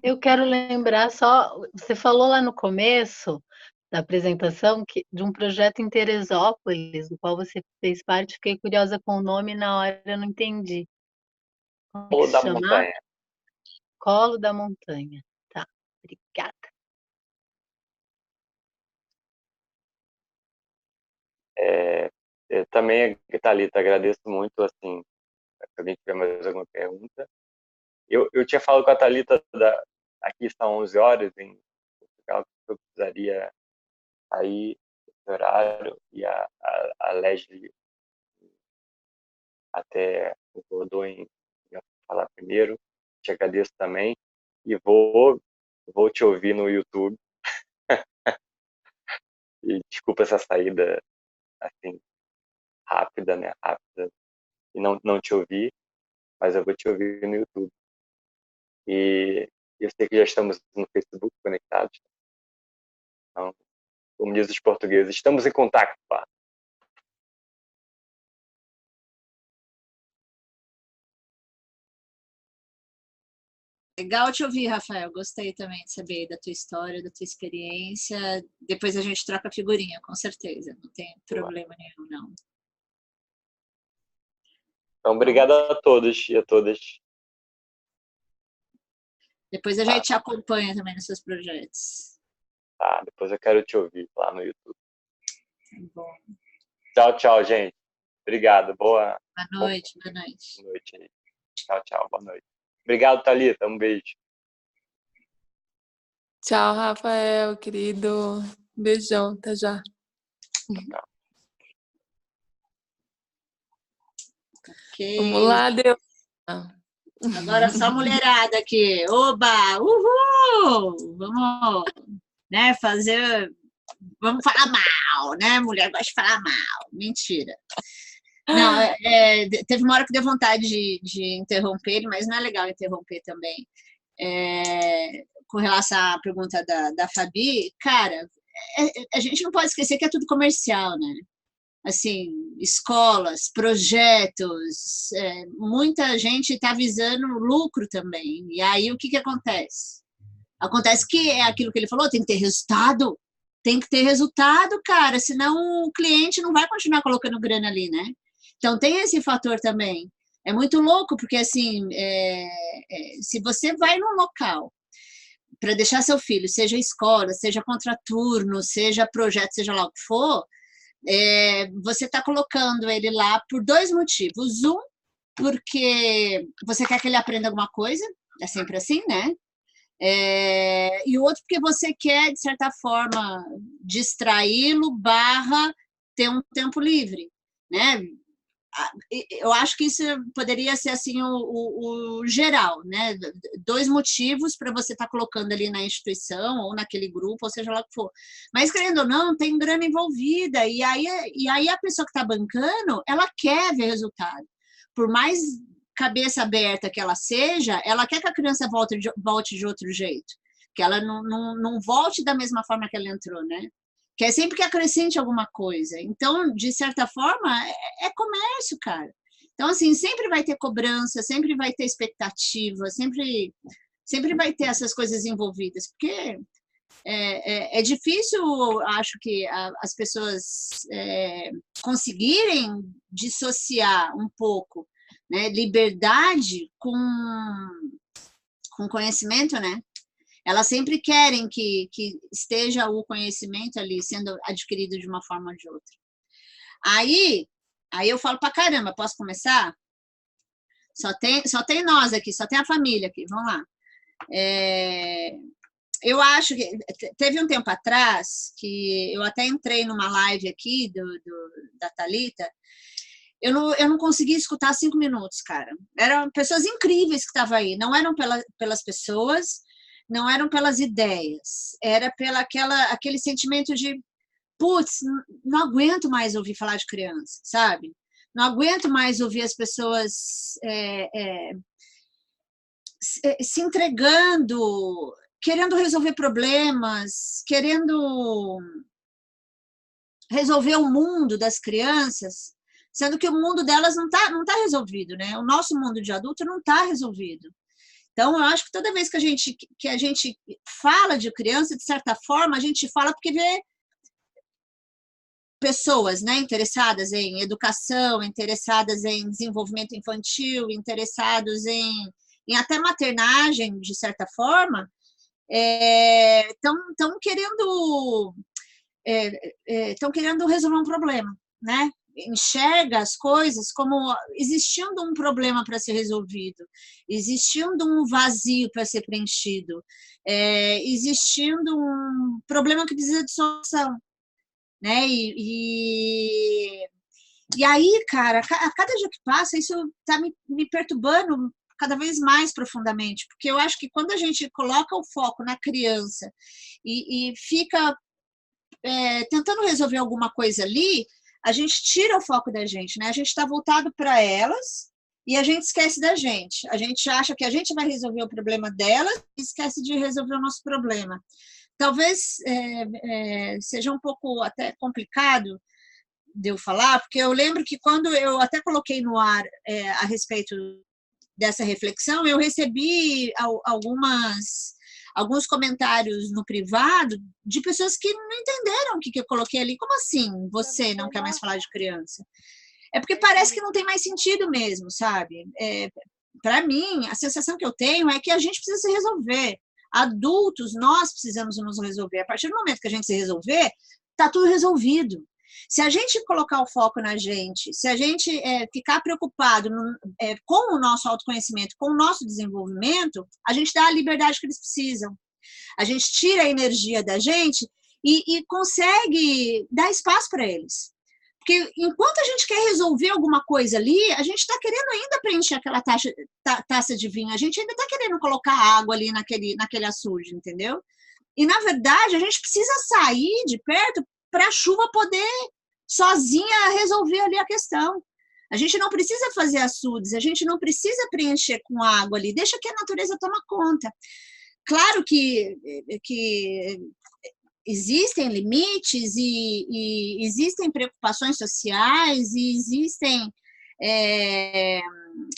Eu quero lembrar só, você falou lá no começo da apresentação de um projeto em Teresópolis, do qual você fez parte, fiquei curiosa com o nome, na hora eu não entendi. Como é que Ou se da chama? montanha. Colo da Montanha. Tá, obrigada. Também, Thalita, agradeço muito, assim, se alguém tiver mais alguma pergunta. Eu tinha falado com a Thalita aqui são 11 horas, em Portugal eu precisaria sair esse horário, e a Leslie até concordou em falar primeiro. Te agradeço também, e vou te ouvir no YouTube. E desculpa essa saída assim rápida, né? Rápida, e não te ouvir, mas eu vou te ouvir no YouTube. E eu sei que já estamos no Facebook conectados. Então, como diz os portugueses, estamos em contato, pá. Legal te ouvir, Rafael. Gostei também de saber da tua história, da tua experiência. Depois a gente troca figurinha, com certeza. Não tem problema nenhum, não. Então, obrigado a todos e a todas. Depois a gente te acompanha também nos seus projetos. Tá, depois eu quero te ouvir lá no YouTube. Tá bom. Tchau, tchau, gente. Obrigado. Boa noite. Boa noite. Tchau, tchau. Boa noite. Obrigado, Thalita. Um beijo. Tchau, Rafael, querido. Beijão, até já. Tchau. Okay. Vamos lá, Deus. Agora só mulherada aqui. Oba! Uhul! Vamos, né, fazer... Vamos falar mal, né? Mulher gosta de falar mal. Mentira. Não, teve uma hora que deu vontade de interromper ele, mas não é legal interromper também. Com relação à pergunta da Fabi, cara, a gente não pode esquecer que é tudo comercial, né? Assim, escolas, projetos, muita gente está visando lucro também. E aí o que acontece? Acontece que é aquilo que ele falou, tem que ter resultado. Tem que ter resultado, cara, senão o cliente não vai continuar colocando grana ali, né? Então, tem esse fator também. É muito louco, porque, assim, se você vai num local para deixar seu filho, seja escola, seja contraturno, seja projeto, seja lá o que for, você está colocando ele lá por 2 motivos. Um, porque você quer que ele aprenda alguma coisa, é sempre assim, né? E o outro porque você quer, de certa forma, distraí-lo / ter um tempo livre, né? Eu acho que isso poderia ser assim o geral, né? 2 motivos para você estar colocando ali na instituição ou naquele grupo, ou seja lá o que for. Mas, querendo ou não, tem grana envolvida, e aí a pessoa que está bancando, ela quer ver resultado. Por mais cabeça aberta que ela seja, ela quer que a criança volte de outro jeito, que ela não volte da mesma forma que ela entrou, né? Quer sempre que acrescente alguma coisa. Então, de certa forma, é comércio, cara. Então, assim, sempre vai ter cobrança, sempre vai ter expectativa, sempre vai ter essas coisas envolvidas, porque é difícil, acho que as pessoas conseguirem dissociar um pouco, né, liberdade com conhecimento, né? Elas sempre querem que esteja o conhecimento ali sendo adquirido de uma forma ou de outra. Aí eu falo pra caramba, posso começar? Só tem nós aqui, só tem a família aqui, vamos lá. Eu acho que teve um tempo atrás que eu até entrei numa live aqui da Thalita. Eu não consegui escutar 5 minutos, cara. Eram pessoas incríveis que estavam aí, não eram pelas pessoas, não eram pelas ideias, era aquele sentimento de, putz, não aguento mais ouvir falar de criança, sabe? Não aguento mais ouvir as pessoas se entregando, querendo resolver problemas, querendo resolver o mundo das crianças, sendo que o mundo delas não tá resolvido, né? O nosso mundo de adulto não está resolvido. Então, eu acho que toda vez que a gente fala de criança, de certa forma, a gente fala porque vê pessoas, né, interessadas em educação, interessadas em desenvolvimento infantil, interessados em até maternagem, de certa forma, estão querendo resolver um problema, né? enxerga as coisas como existindo um problema para ser resolvido, existindo um vazio para ser preenchido, existindo um problema que precisa de solução, né? E aí, cara, a cada dia que passa, isso está me perturbando cada vez mais profundamente, porque eu acho que quando a gente coloca o foco na criança e fica tentando resolver alguma coisa ali, a gente tira o foco da gente, né? A gente está voltado para elas e a gente esquece da gente. A gente acha que a gente vai resolver o problema delas e esquece de resolver o nosso problema. Talvez seja um pouco até complicado de eu falar, porque eu lembro que quando eu até coloquei no ar a respeito dessa reflexão, eu recebi alguns comentários no privado de pessoas que não entenderam o que eu coloquei ali. Como assim você não quer mais falar de criança? É porque parece que não tem mais sentido mesmo, sabe? Para mim, a sensação que eu tenho é que a gente precisa se resolver. Adultos, nós precisamos nos resolver. A partir do momento que a gente se resolver, está tudo resolvido. Se a gente colocar o foco na gente, se a gente ficar preocupado com o nosso autoconhecimento, com o nosso desenvolvimento, a gente dá a liberdade que eles precisam. A gente tira a energia da gente e consegue dar espaço para eles. Porque enquanto a gente quer resolver alguma coisa ali, a gente está querendo ainda preencher aquela taça de vinho, a gente ainda está querendo colocar água ali naquele açude, entendeu? E, na verdade, a gente precisa sair de perto para a chuva poder sozinha resolver ali a questão. A gente não precisa fazer açudes, a gente não precisa preencher com água ali, deixa que a natureza toma conta. Claro que existem limites e existem preocupações sociais e existem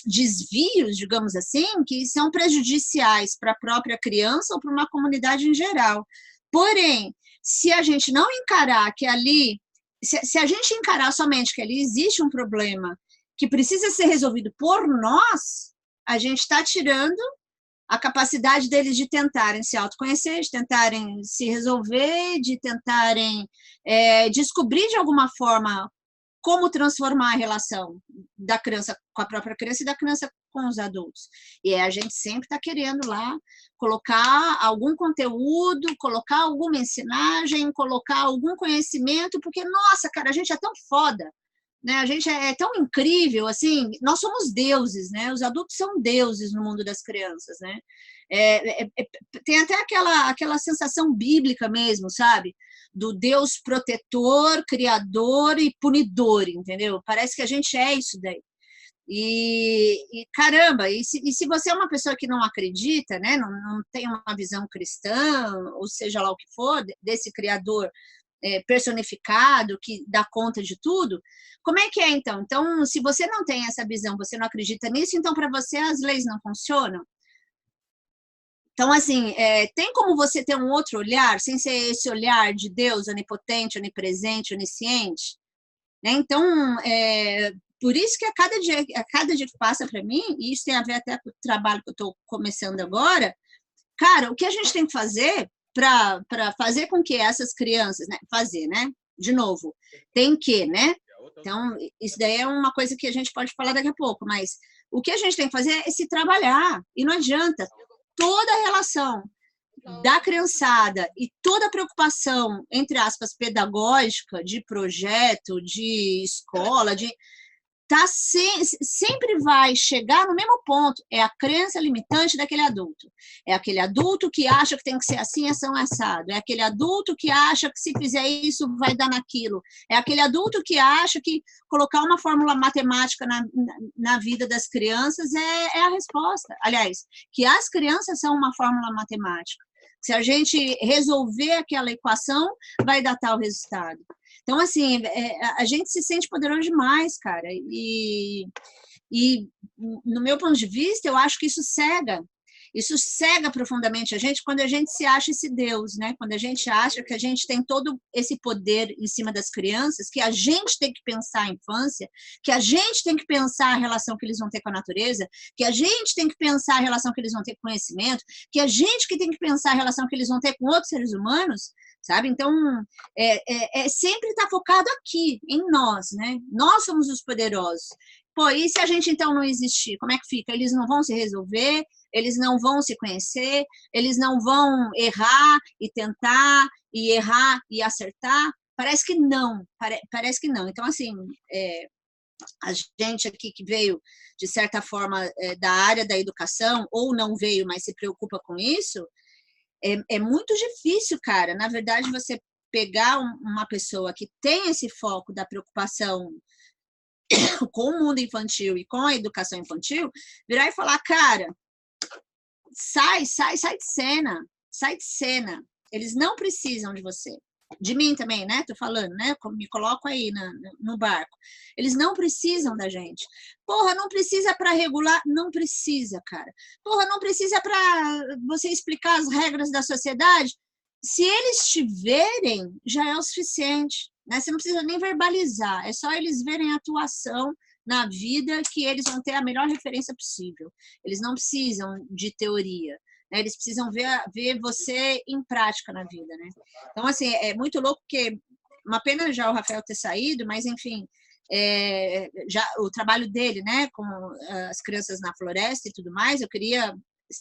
desvios, digamos assim, que são prejudiciais para a própria criança ou para uma comunidade em geral. Porém, se a gente não encarar que ali, se a gente encarar somente que ali existe um problema que precisa ser resolvido por nós, a gente está tirando a capacidade deles de tentarem se autoconhecer, de tentarem se resolver, de tentarem descobrir de alguma forma como transformar a relação da criança com a própria criança e da criança com os adultos. E a gente sempre está querendo lá colocar algum conteúdo, colocar alguma ensinagem, colocar algum conhecimento, porque, nossa, cara, a gente é tão foda, né? A gente é tão incrível, assim, nós somos deuses, né? Os adultos são deuses no mundo das crianças, né? Tem até aquela sensação bíblica mesmo, sabe? Do Deus protetor, criador e punidor, entendeu? Parece que a gente é isso daí. E caramba, e se você é uma pessoa que não acredita, né? Não tem uma visão cristã, ou seja lá o que for, desse criador personificado, que dá conta de tudo, como é que é então? Então, se você não tem essa visão, você não acredita nisso, então para você as leis não funcionam? Então, assim, tem como você ter um outro olhar, sem ser esse olhar de Deus onipotente, onipresente, onisciente? Né? Então, por isso que a cada dia que passa para mim, e isso tem a ver até com o trabalho que eu estou começando agora, cara, o que a gente tem que fazer para fazer com que essas crianças, né, de novo, tem que, né? Então, isso daí é uma coisa que a gente pode falar daqui a pouco, mas o que a gente tem que fazer é se trabalhar, e não adianta. Toda a relação da criançada e toda a preocupação, entre aspas, pedagógica, de projeto, de escola, sempre vai chegar no mesmo ponto. É a crença limitante daquele adulto. É aquele adulto que acha que tem que ser assim, ação, assado. É aquele adulto que acha que se fizer isso vai dar naquilo. É aquele adulto que acha que colocar uma fórmula matemática na vida das crianças é a resposta. Aliás, que as crianças são uma fórmula matemática. Se a gente resolver aquela equação, vai dar tal resultado. Então, assim, a gente se sente poderoso demais, cara. E, no meu ponto de vista, eu acho que isso cega. Isso cega profundamente a gente quando a gente se acha esse Deus, né? Quando a gente acha que a gente tem todo esse poder em cima das crianças, que a gente tem que pensar a infância, que a gente tem que pensar a relação que eles vão ter com a natureza, que a gente tem que pensar a relação que eles vão ter com conhecimento, que a gente que tem que pensar a relação que eles vão ter com outros seres humanos. sabe? Então, sempre estar focado aqui, em nós, né? Nós somos os poderosos. Pô, e se a gente então não existir, como é que fica? Eles não vão se resolver, eles não vão se conhecer, eles não vão errar e tentar, e errar e acertar? Parece que não, parece que não. Então, assim, a gente aqui que veio, de certa forma, da área da educação, ou não veio, mas se preocupa com isso, é muito difícil, cara. Na verdade, você pegar uma pessoa que tem esse foco da preocupação com o mundo infantil e com a educação infantil, virar e falar, cara, sai de cena, sai de cena. Eles não precisam de você. De mim também, né? Tô falando, né? Me coloco aí no barco. Eles não precisam da gente. Porra, não precisa para regular? Não precisa, cara. Porra, não precisa para você explicar as regras da sociedade? Se eles te verem, já é o suficiente, né? Você não precisa nem verbalizar. É só eles verem a atuação na vida que eles vão ter a melhor referência possível. Eles não precisam de teoria. Eles precisam ver você em prática na vida, né? Então, assim, é muito louco porque uma pena já o Rafael ter saído, mas, enfim, já o trabalho dele, né, com as crianças na floresta e tudo mais, eu queria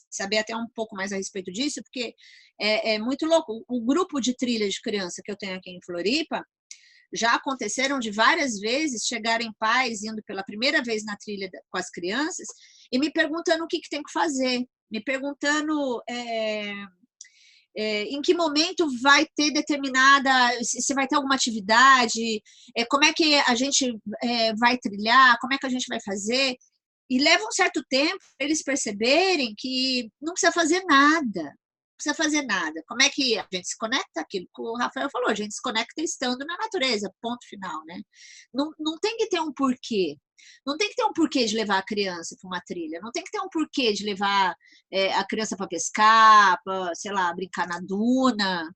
saber até um pouco mais a respeito disso, porque é muito louco. O grupo de trilha de criança que eu tenho aqui em Floripa, já aconteceram de várias vezes chegarem pais indo pela primeira vez na trilha com as crianças e me perguntando o que tem que fazer, me perguntando em que momento vai ter determinada, se vai ter alguma atividade, como é que a gente vai trilhar, como é que a gente vai fazer. E leva um certo tempo para eles perceberem que não precisa fazer nada. Precisa fazer nada. Como é que a gente se conecta? Aquilo que o Rafael falou, a gente se conecta estando na natureza, ponto final, né? Não tem que ter um porquê. Não tem que ter um porquê de levar a criança para uma trilha. Não tem que ter um porquê de levar a criança para pescar, para, sei lá, brincar na duna.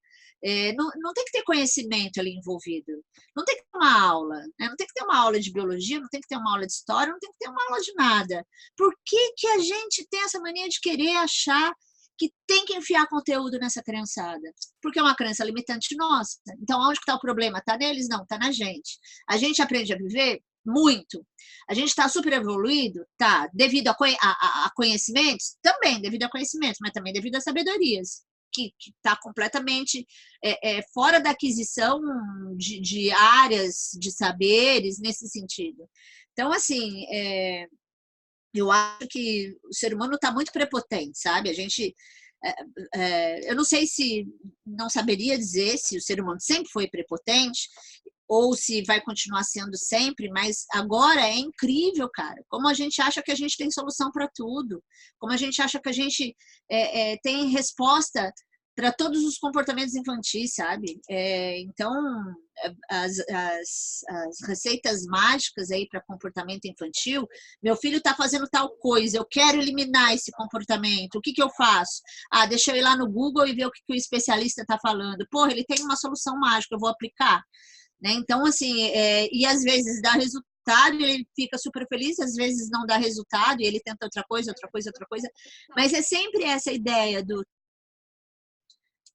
Não tem que ter conhecimento ali envolvido. Não tem que ter uma aula. Né? Não tem que ter uma aula de biologia, não tem que ter uma aula de história, não tem que ter uma aula de nada. Por que a gente tem essa mania de querer achar que tem que enfiar conteúdo nessa criançada? Porque é uma crença limitante nossa. Então, onde está o problema? Está neles? Não, está na gente. A gente aprende a viver? Muito. A gente está super evoluído? Tá. Devido a conhecimentos? Também, devido a conhecimentos, mas também devido a sabedorias, que está completamente fora da aquisição de áreas, de saberes, nesse sentido. Então, assim, eu acho que o ser humano está muito prepotente, sabe? A gente, eu não sei se, não saberia dizer se o ser humano sempre foi prepotente ou se vai continuar sendo sempre, mas agora é incrível, cara, como a gente acha que a gente tem solução para tudo, como a gente acha que a gente tem resposta para todos os comportamentos infantis, sabe? Então, as receitas mágicas aí para comportamento infantil, meu filho está fazendo tal coisa, eu quero eliminar esse comportamento, o que eu faço? Deixa eu ir lá no Google e ver o que o especialista está falando. Porra, ele tem uma solução mágica, eu vou aplicar. Né? Então, assim, e às vezes dá resultado, ele fica super feliz, às vezes não dá resultado, e ele tenta outra coisa, mas é sempre essa ideia do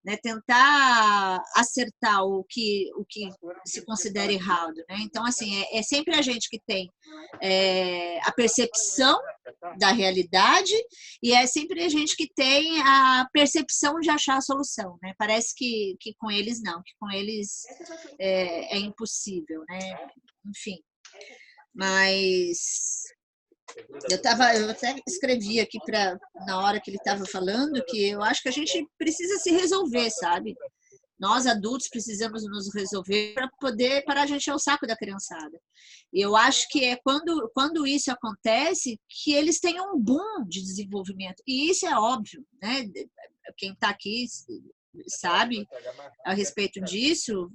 né, tentar acertar o que se considera errado. Né? Então, assim, é sempre a gente que tem a percepção da realidade e é sempre a gente que tem a percepção de achar a solução. Né? Parece que com eles não, que com eles é impossível. Né? Enfim, mas... Eu até escrevi aqui na hora que ele estava falando que eu acho que a gente precisa se resolver, sabe? Nós, adultos, precisamos nos resolver para poder parar de encher o saco da criançada. E eu acho que é quando isso acontece que eles têm um boom de desenvolvimento. E isso é óbvio, né? Quem está aqui sabe a respeito disso,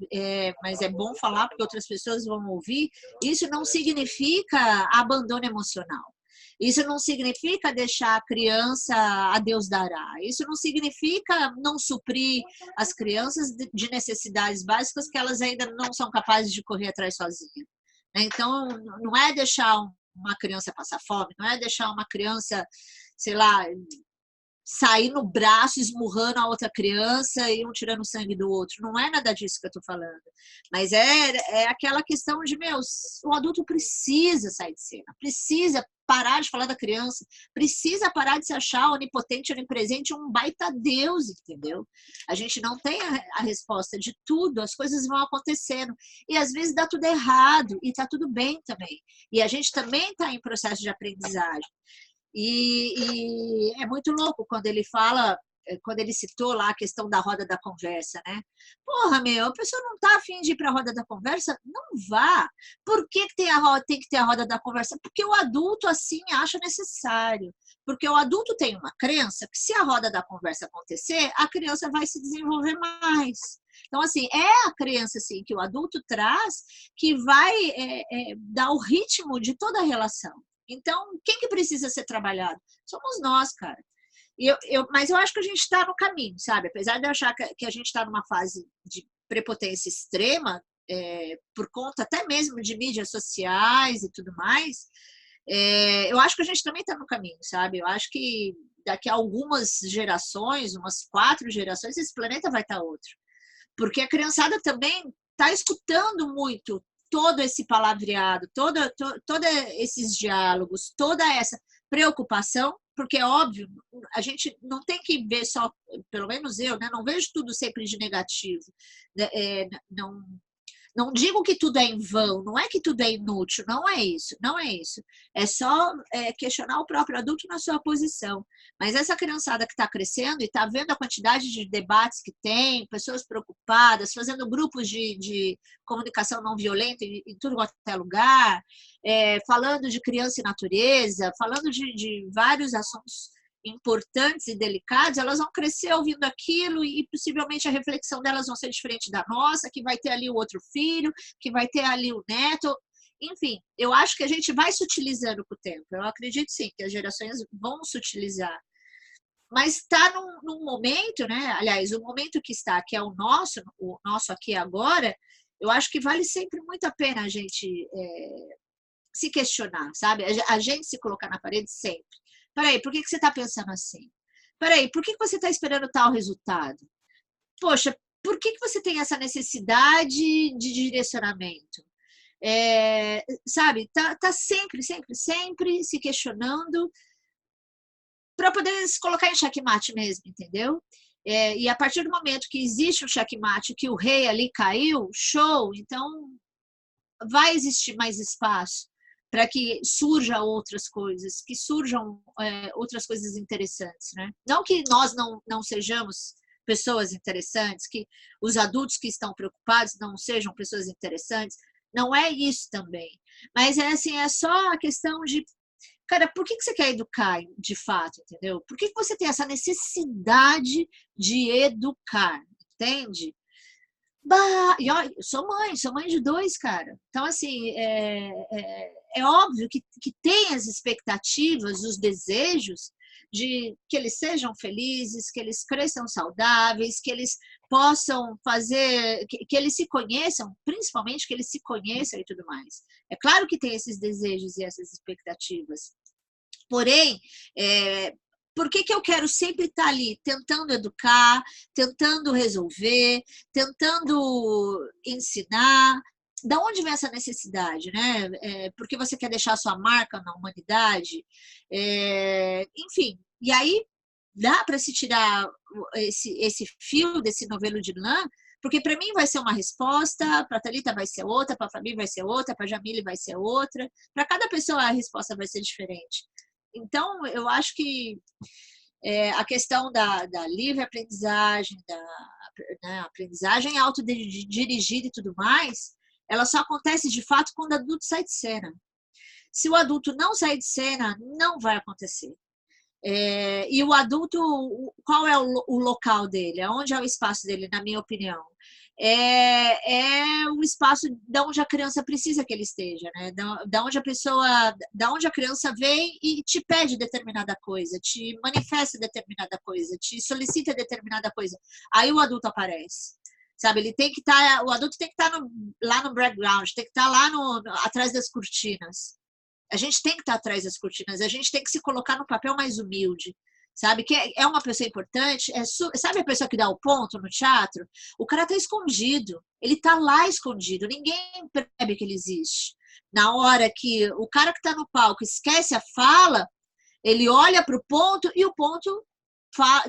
mas é bom falar porque outras pessoas vão ouvir. Isso não significa abandono emocional. Isso não significa deixar a criança a Deus dará. Isso não significa não suprir as crianças de necessidades básicas que elas ainda não são capazes de correr atrás sozinhas. Então, não é deixar uma criança passar fome, não é deixar uma criança, sei lá, sair no braço, esmurrando a outra criança e um tirando o sangue do outro. Não é nada disso que eu estou falando. Mas é aquela questão de, o adulto precisa sair de cena, precisa parar de falar da criança, precisa parar de se achar onipotente, onipresente, um baita Deus, entendeu? A gente não tem a resposta de tudo, as coisas vão acontecendo. E às vezes dá tudo errado, e tá tudo bem também. E a gente também está em processo de aprendizagem. E é muito louco quando ele fala, quando ele citou lá a questão da roda da conversa, né? Porra, a pessoa não tá afim de ir para a roda da conversa? Não vá. Por que tem que ter a roda da conversa? Porque o adulto assim acha necessário. Porque o adulto tem uma crença que se a roda da conversa acontecer, a criança vai se desenvolver mais. Então, assim, é a crença assim, que o adulto traz que vai dar o ritmo de toda a relação. Então, quem que precisa ser trabalhado? Somos nós, cara. Mas eu acho que a gente está no caminho, sabe? Apesar de eu achar que a gente está numa fase de prepotência extrema, por conta até mesmo de mídias sociais e tudo mais, eu acho que a gente também está no caminho, sabe? Eu acho que daqui a algumas gerações, umas 4 gerações, esse planeta vai estar outro. Porque a criançada também está escutando muito todo esse palavreado, todos esses diálogos, toda essa preocupação, porque é óbvio, a gente não tem que ver só, pelo menos eu, né, não vejo tudo sempre de negativo. Não digo que tudo é em vão, não é que tudo é inútil, não é isso, não é isso. É só questionar o próprio adulto na sua posição. Mas essa criançada que está crescendo e está vendo a quantidade de debates que tem, pessoas preocupadas, fazendo grupos de comunicação não violenta em tudo quanto é lugar, falando de criança e natureza, falando de vários assuntos importantes e delicados, elas vão crescer ouvindo aquilo e possivelmente a reflexão delas vão ser diferente da nossa, que vai ter ali o outro filho, que vai ter ali o neto. Enfim, eu acho que a gente vai se utilizando com o tempo. Eu acredito sim que as gerações vão se utilizar. Mas está num momento, né? Aliás, o momento que está, que é o nosso aqui agora, eu acho que vale sempre muito a pena a gente se questionar, sabe? A gente se colocar na parede sempre. Peraí, por que você está pensando assim? Peraí, por que você está esperando tal resultado? Poxa, por que você tem essa necessidade de direcionamento? Sabe, tá sempre se questionando para poder se colocar em xeque-mate mesmo, entendeu? E a partir do momento que existe um xeque-mate, que o rei ali caiu, show, então vai existir mais espaço para que surjam outras coisas, que surjam outras coisas interessantes, né? Não que nós não sejamos pessoas interessantes, que os adultos que estão preocupados não sejam pessoas interessantes, não é isso também. Mas é só a questão de, cara, por que você quer educar de fato, entendeu? Por que você tem essa necessidade de educar, entende? E olha, sou mãe de 2, cara. Então, assim, é óbvio que tem as expectativas, os desejos de que eles sejam felizes, que eles cresçam saudáveis, que eles possam fazer, que eles se conheçam, principalmente que eles se conheçam e tudo mais. É claro que tem esses desejos e essas expectativas. Porém, por que eu quero sempre estar ali tentando educar, tentando resolver, tentando ensinar? Da onde vem essa necessidade, né? Porque você quer deixar sua marca na humanidade? Enfim, e aí dá para se tirar esse fio desse novelo de lã, porque para mim vai ser uma resposta, para a Thalita vai ser outra, para a Fabi vai ser outra, para a Jamile vai ser outra. Para cada pessoa a resposta vai ser diferente. Então, eu acho que a questão da livre aprendizagem, da aprendizagem autodirigida e tudo mais, ela só acontece de fato quando o adulto sai de cena. Se o adulto não sair de cena, não vai acontecer. E o adulto, qual é o local dele? Onde é o espaço dele, na minha opinião? É o espaço de onde a criança precisa que ele esteja, né? Da onde a criança vem e te pede determinada coisa, te manifesta determinada coisa, te solicita determinada coisa. Aí o adulto aparece, sabe? O adulto tem que estar lá no background, tem que estar lá atrás das cortinas. A gente tem que estar atrás das cortinas, a gente tem que se colocar no papel mais humilde, sabe? Que é uma pessoa importante, sabe a pessoa que dá o ponto no teatro? O cara tá escondido, ele tá lá escondido, ninguém percebe que ele existe. Na hora que o cara que tá no palco esquece a fala, ele olha para o ponto e o ponto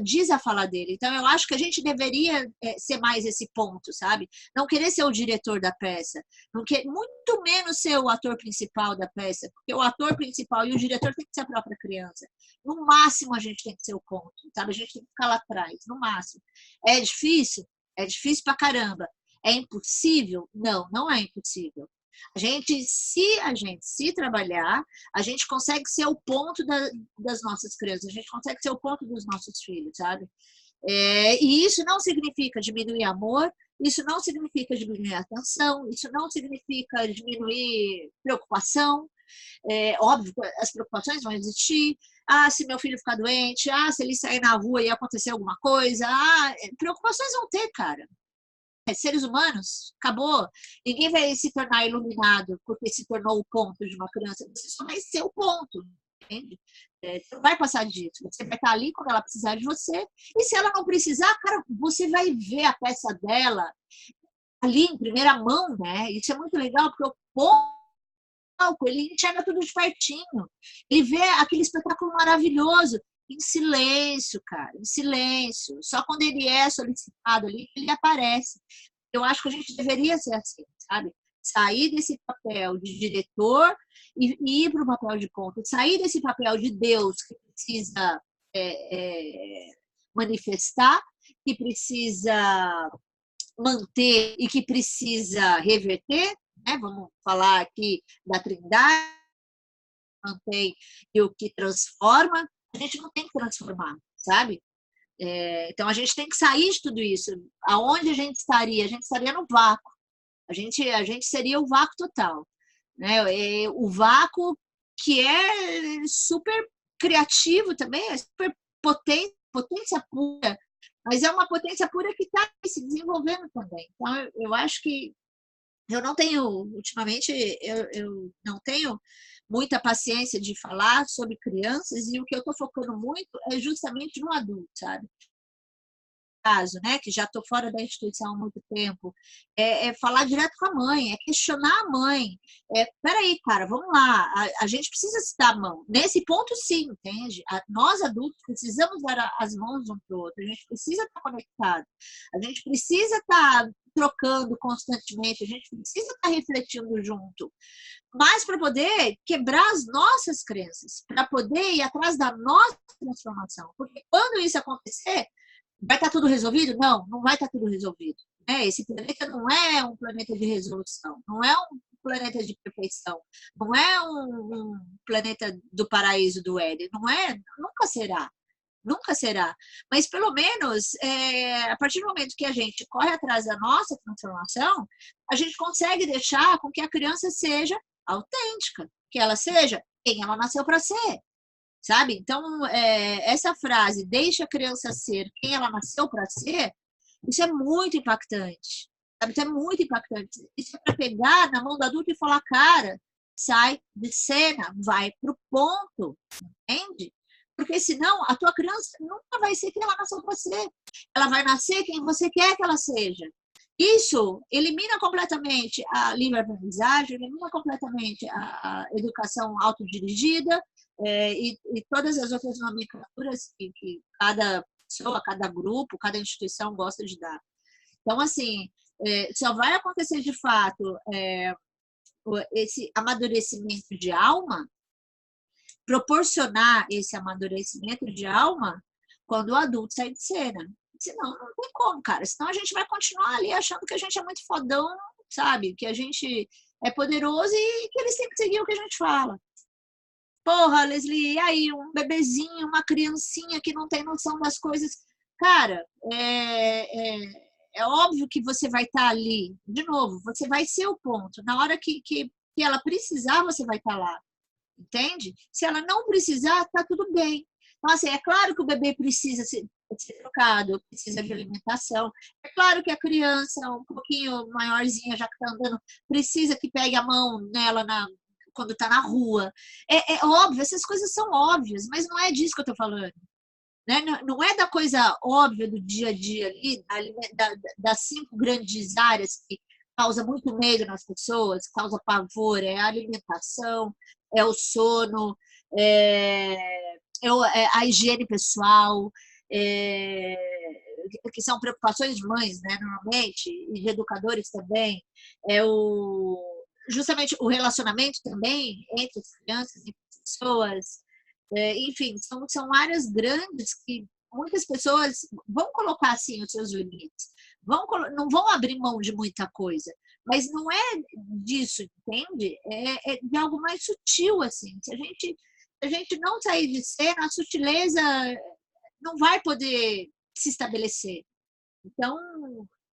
diz a fala dele. Então, eu acho que a gente deveria ser mais esse ponto, sabe? Não querer ser o diretor da peça, muito menos ser o ator principal da peça, porque o ator principal e o diretor tem que ser a própria criança. No máximo, a gente tem que ser o ponto, sabe? A gente tem que ficar lá atrás, no máximo. É difícil? É difícil pra caramba. É impossível? Não, não é impossível. Se a gente se trabalhar, a gente consegue ser o ponto das nossas crianças, a gente consegue ser o ponto dos nossos filhos, sabe? E isso não significa diminuir amor, isso não significa diminuir atenção, isso não significa diminuir preocupação. Óbvio, as preocupações vão existir. Se meu filho ficar doente, se ele sair na rua e acontecer alguma coisa, preocupações vão ter, cara. Seres humanos, acabou. Ninguém vai se tornar iluminado porque se tornou o ponto de uma criança. Você só vai ser o ponto, entende? Você não vai passar disso. Você vai estar ali quando ela precisar de você. E se ela não precisar, cara, você vai ver a peça dela ali em primeira mão, né? Isso é muito legal, porque o palco, ele enxerga tudo de pertinho. Ele vê aquele espetáculo maravilhoso. Em silêncio, cara, em silêncio. Só quando ele é solicitado ali, ele aparece. Eu acho que a gente deveria ser assim, sabe? Sair desse papel de diretor e ir para o papel de ponto. Sair desse papel de Deus que precisa manifestar, que precisa manter e que precisa reverter, né? Vamos falar aqui da Trindade, mantém e o que transforma. A gente não tem que transformar, sabe? Então, a gente tem que sair de tudo isso. Aonde a gente estaria? A gente estaria no vácuo. A gente seria o vácuo total. Né? O vácuo que é super criativo também, é super potência pura, mas é uma potência pura que está se desenvolvendo também. Então, eu acho que eu não tenho, ultimamente, eu não tenho muita paciência de falar sobre crianças e o que eu estou focando muito é justamente no adulto, sabe? Caso, né, que já estou fora da instituição há muito tempo, falar direto com a mãe, é questionar a mãe. Peraí, cara, vamos lá, a gente precisa se dar a mão. Nesse ponto, sim, entende? Nós, adultos, precisamos dar as mãos um para o outro, a gente precisa estar conectado, a gente precisa estar trocando constantemente, a gente precisa estar refletindo junto, mas para poder quebrar as nossas crenças, para poder ir atrás da nossa transformação, porque quando isso acontecer, vai estar tudo resolvido? Não, não vai estar tudo resolvido. Esse planeta não é um planeta de resolução, não é um planeta de perfeição, não é um planeta do paraíso do Éden, não é, nunca será. Nunca será. Mas, pelo menos, a partir do momento que a gente corre atrás da nossa transformação, a gente consegue deixar com que a criança seja autêntica, que ela seja quem ela nasceu para ser. Sabe? Então, essa frase, deixa a criança ser quem ela nasceu para ser, isso é muito impactante. Sabe? Isso é muito impactante. Isso é para pegar na mão do adulto e falar, cara, sai de cena, vai pro ponto, entende? Porque senão a tua criança nunca vai ser quem ela nasceu para ser. Ela vai nascer quem você quer que ela seja. Isso elimina completamente a livre aprendizagem, elimina completamente a educação autodirigida, e todas as outras nomenclaturas que cada pessoa, cada grupo, cada instituição gosta de dar. Então, assim, só vai acontecer de fato esse amadurecimento de alma, proporcionar esse amadurecimento de alma quando o adulto sai de cena. Senão, não tem como, cara. Senão a gente vai continuar ali achando que a gente é muito fodão, sabe? Que a gente é poderoso e que eles têm que seguir o que a gente fala. Porra, Leslie, e aí, um bebezinho, uma criancinha que não tem noção das coisas. Cara, é óbvio que você vai estar ali. De novo, você vai ser o ponto. Na hora que ela precisar, você vai estar lá. Entende? Se ela não precisar, tá tudo bem. Então, assim, é claro que o bebê precisa ser trocado, precisa de alimentação. É claro que a criança, um pouquinho maiorzinha, já que está andando, precisa que pegue a mão nela quando está na rua. É óbvio, essas coisas são óbvias, mas não é disso que eu estou falando. né? Não é da coisa óbvia do dia a dia ali, das 5 grandes áreas que causa muito medo nas pessoas, causa pavor, é a alimentação, é o sono, é a higiene pessoal, que são preocupações de mães, né, normalmente, e de educadores também, justamente o relacionamento também entre as crianças, entre as pessoas, enfim, são áreas grandes que muitas pessoas vão colocar assim os seus limites, não vão abrir mão de muita coisa, mas não é disso, entende? É de algo mais sutil, assim. Se a gente não sair de cena, a sutileza não vai poder se estabelecer. Então,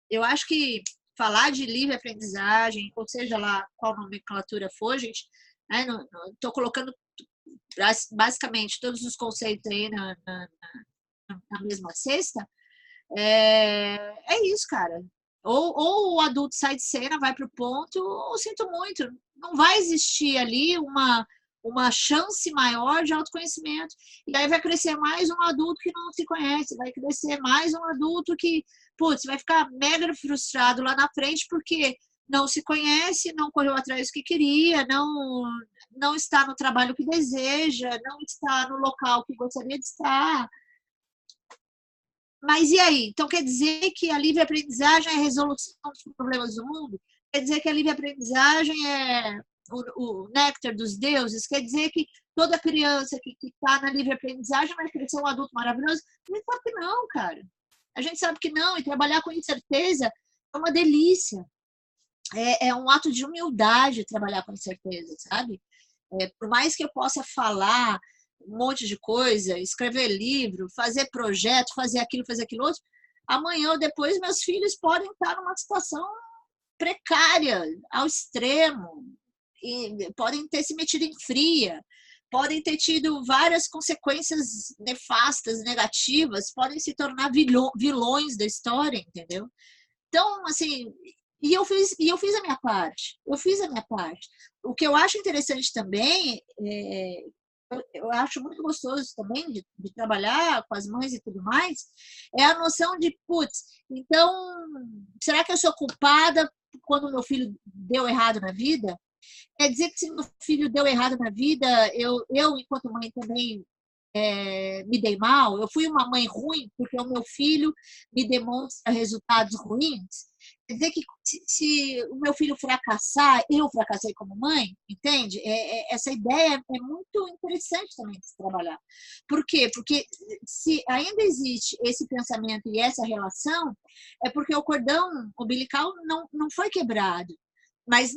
eu acho que falar de livre aprendizagem, ou seja lá qual nomenclatura for, gente, né, estou colocando basicamente todos os conceitos aí na mesma cesta, é isso, cara. Ou o adulto sai de cena, vai para o ponto, ou sinto muito, não vai existir ali uma chance maior de autoconhecimento. E aí vai crescer mais um adulto que não se conhece, vai crescer mais um adulto que, putz, vai ficar mega frustrado lá na frente porque não se conhece, não correu atrás do que queria, não está no trabalho que deseja, não está no local que gostaria de estar. Mas e aí? Então quer dizer que a livre aprendizagem é a resolução dos problemas do mundo? Quer dizer que a livre aprendizagem é o néctar dos deuses? Quer dizer que toda criança que está na livre aprendizagem vai crescer um adulto maravilhoso? A gente sabe que não, cara. A gente sabe que não, e trabalhar com incerteza é uma delícia. É um ato de humildade trabalhar com incerteza, sabe? Por mais que eu possa falar um monte de coisa, escrever livro, fazer projeto, fazer aquilo outro, amanhã ou depois meus filhos podem estar numa situação precária, ao extremo, e podem ter se metido em fria, podem ter tido várias consequências nefastas, negativas, podem se tornar vilões da história, entendeu? Então, assim, e eu fiz a minha parte. O que eu acho interessante também, eu acho muito gostoso também de trabalhar com as mães e tudo mais, é a noção de, putz, então, será que eu sou culpada quando meu filho deu errado na vida? Quer dizer que se meu filho deu errado na vida, eu enquanto mãe também me dei mal? Eu fui uma mãe ruim porque o meu filho me demonstra resultados ruins? Quer dizer que se o meu filho fracassar, eu fracassei como mãe? Entende? Essa ideia é muito interessante também de se trabalhar. Por quê? Porque se ainda existe esse pensamento e essa relação, é porque o cordão umbilical não foi quebrado, mas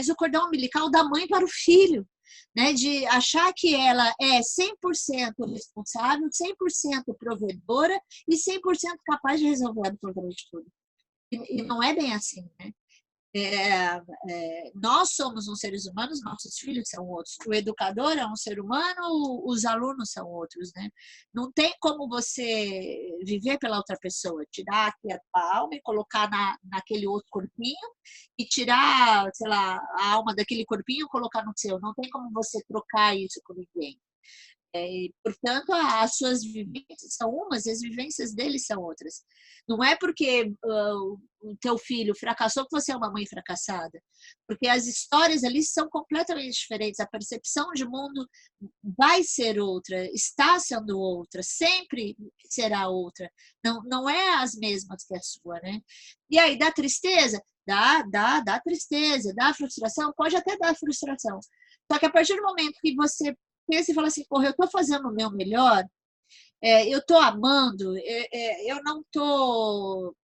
o cordão umbilical da mãe para o filho, né, de achar que ela é 100% responsável, 100% provedora e 100% capaz de resolver absolutamente tudo. E não é bem assim, né? Nós somos uns seres humanos, nossos filhos são outros. O educador é um ser humano, os alunos são outros, né? Não tem como você viver pela outra pessoa, tirar aqui a tua alma e colocar naquele outro corpinho e tirar, sei lá, a alma daquele corpinho e colocar no seu. Não tem como você trocar isso com ninguém. Portanto, as suas vivências são umas e as vivências deles são outras. Não é porque o teu filho fracassou que você é uma mãe fracassada, porque as histórias ali são completamente diferentes, a percepção de mundo vai ser outra, está sendo outra, sempre será outra, não é as mesmas que a sua, né? E aí, dá tristeza? Dá tristeza, dá frustração? Pode até dar frustração. Só que a partir do momento que você pensa e fala assim, porra, eu estou fazendo o meu melhor, eu estou amando, eu não estou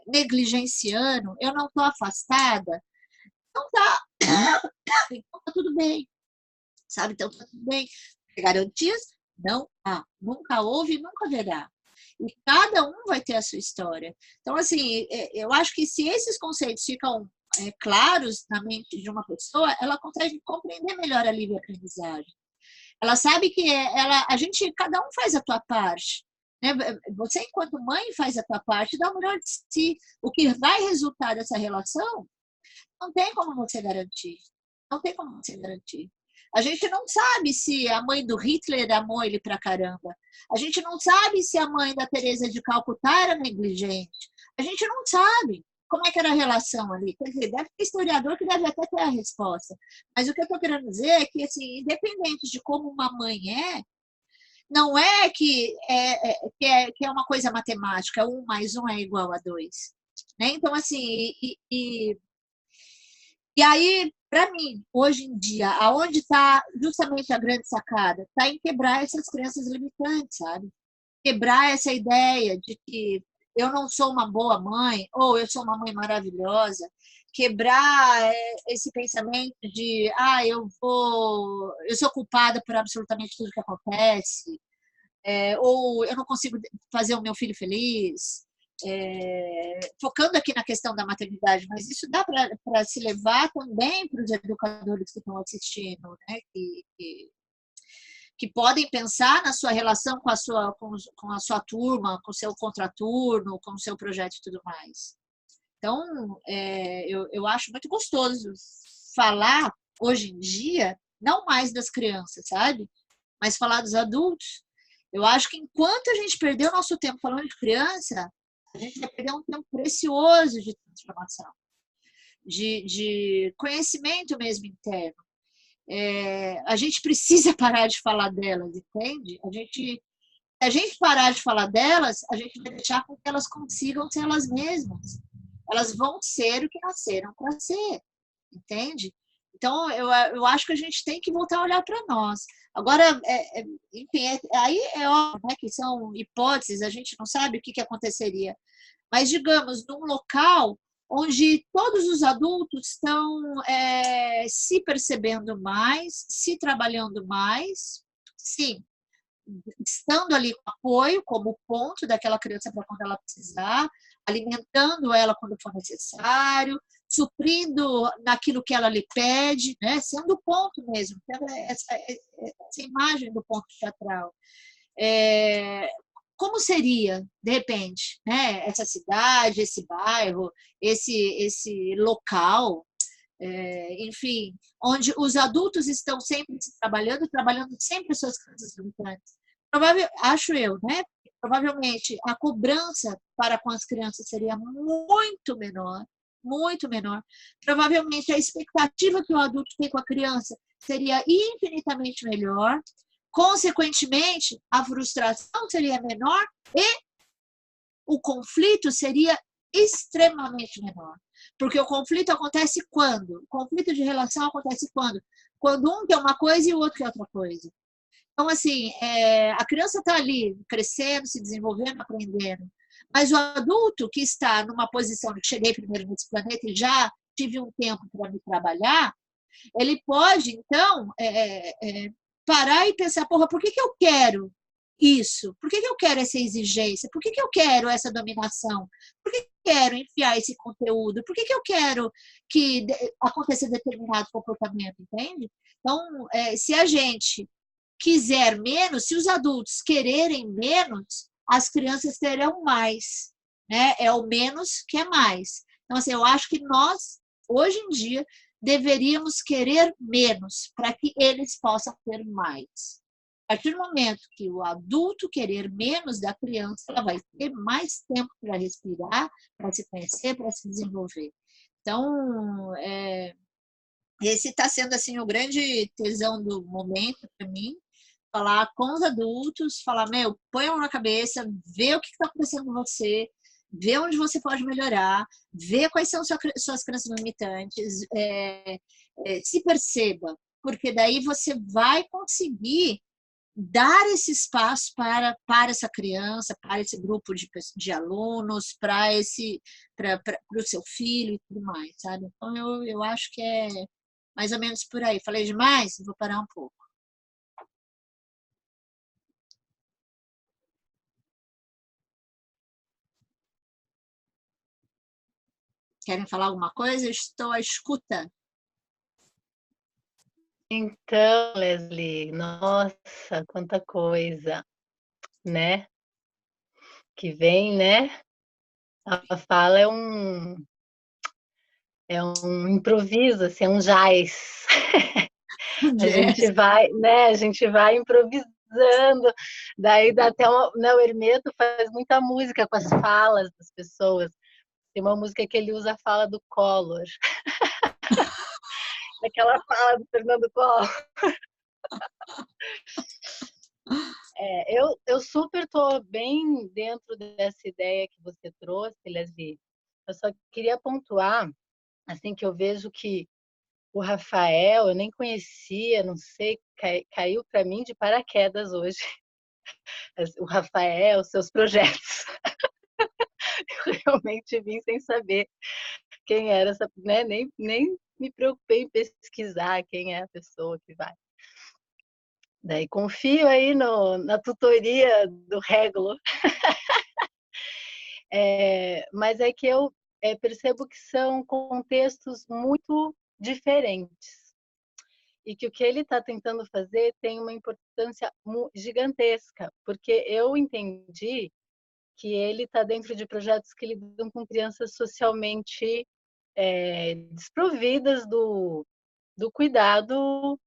negligenciando, eu não estou afastada, então então tá tudo bem, sabe? Então tá tudo bem. Garantias? Não há, nunca houve e nunca haverá. E cada um vai ter a sua história. Então, assim, eu acho que se esses conceitos ficam claros na mente de uma pessoa, ela consegue compreender melhor a livre aprendizagem. Ela sabe que cada um faz a tua parte, né? Você, enquanto mãe, faz a tua parte, dá o melhor de si. O que vai resultar dessa relação, não tem como você garantir. Não tem como você garantir. A gente não sabe se a mãe do Hitler amou ele pra caramba. A gente não sabe se a mãe da Teresa de Calcutá era negligente. A gente não sabe como é que era a relação ali. Quer dizer, deve ter historiador que deve até ter a resposta. Mas o que eu estou querendo dizer é que, assim, independente de como uma mãe é, não é que é uma coisa matemática, 1 mais 1 é igual a 2. Né? Então, assim, e aí, para mim, hoje em dia, aonde está justamente a grande sacada? Está em quebrar essas crenças limitantes, sabe? Quebrar essa ideia de que eu não sou uma boa mãe ou eu sou uma mãe maravilhosa. Quebrar esse pensamento de eu sou culpada por absolutamente tudo que acontece, ou eu não consigo fazer o meu filho feliz. Focando aqui na questão da maternidade, mas isso dá para se levar também para os educadores que estão assistindo, né? Que podem pensar na sua relação com a sua turma, com o seu contraturno, com o seu projeto e tudo mais. Então, eu acho muito gostoso falar, hoje em dia, não mais das crianças, sabe? Mas falar dos adultos. Eu acho que enquanto a gente perdeu nosso tempo falando de criança, a gente vai perder um tempo precioso de transformação, de conhecimento mesmo interno. A gente precisa parar de falar delas, entende? Se a gente parar de falar delas, a gente vai deixar com que elas consigam ser elas mesmas. Elas vão ser o que nasceram para ser, entende? Então, eu acho que a gente tem que voltar a olhar para nós. Agora, enfim, aí é óbvio, né, que são hipóteses, a gente não sabe o que aconteceria. Mas, digamos, num local onde todos os adultos estão se percebendo mais, se trabalhando mais, sim, estando ali com apoio, como ponto daquela criança para quando ela precisar, alimentando ela quando for necessário, suprindo naquilo que ela lhe pede, né? Sendo o ponto mesmo, essa imagem do ponto teatral. Como seria, de repente, né? Essa cidade, esse bairro, esse local, enfim, onde os adultos estão sempre se trabalhando sempre suas crianças limitantes. Acho eu, né? Provavelmente a cobrança para com as crianças seria muito menor, muito menor. Provavelmente a expectativa que o adulto tem com a criança seria infinitamente melhor. Consequentemente, a frustração seria menor e o conflito seria extremamente menor. Porque o conflito acontece quando? O conflito de relação acontece quando? Quando um quer uma coisa e o outro quer outra coisa. Então, assim, a criança está ali crescendo, se desenvolvendo, aprendendo. Mas o adulto que está numa posição de cheguei primeiro nesse planeta e já tive um tempo para me trabalhar, ele pode, então, parar e pensar, porra, por que eu quero isso? Por que eu quero essa exigência? Por que eu quero essa dominação? Por que eu quero enfiar esse conteúdo? Por que eu quero que aconteça determinado comportamento, entende? Então, se a gente quiser menos, se os adultos quererem menos, as crianças terão mais, né? É o menos que é mais. Então, assim, eu acho que nós, hoje em dia, deveríamos querer menos para que eles possam ter mais. A partir do momento que o adulto querer menos da criança, ela vai ter mais tempo para respirar, para se conhecer, para se desenvolver. Então, esse está sendo assim o grande tesão do momento para mim, falar com os adultos, falar, põe a mão na cabeça, vê o que está acontecendo com você, vê onde você pode melhorar, vê quais são suas crenças limitantes, se perceba, porque daí você vai conseguir dar esse espaço para essa criança, para esse grupo de alunos, para o seu filho e tudo mais, sabe? Então, eu acho que é mais ou menos por aí. Falei demais? Vou parar um pouco. Querem falar alguma coisa? Eu estou à escuta. Então, Leslie, nossa, quanta coisa, né? Que vem, né? A fala é um improviso, assim, é um jazz. A gente vai, né? A gente vai improvisando, daí dá até uma, né, o Hermeto faz muita música com as falas das pessoas. Tem uma música que ele usa a fala do Collor, aquela fala do Fernando Collor. Eu super estou bem dentro dessa ideia que você trouxe, Leslie. Eu só queria pontuar, assim, que eu vejo que o Rafael, eu nem conhecia, não sei, caiu para mim de paraquedas hoje. O Rafael, seus projetos. Eu realmente vim sem saber quem era essa, né? Nem me preocupei em pesquisar quem é a pessoa que vai. Daí confio aí na tutoria do Régulo. Mas é que eu percebo que são contextos muito diferentes e que o que ele está tentando fazer tem uma importância gigantesca, porque eu entendi que ele está dentro de projetos que lidam com crianças socialmente desprovidas do cuidado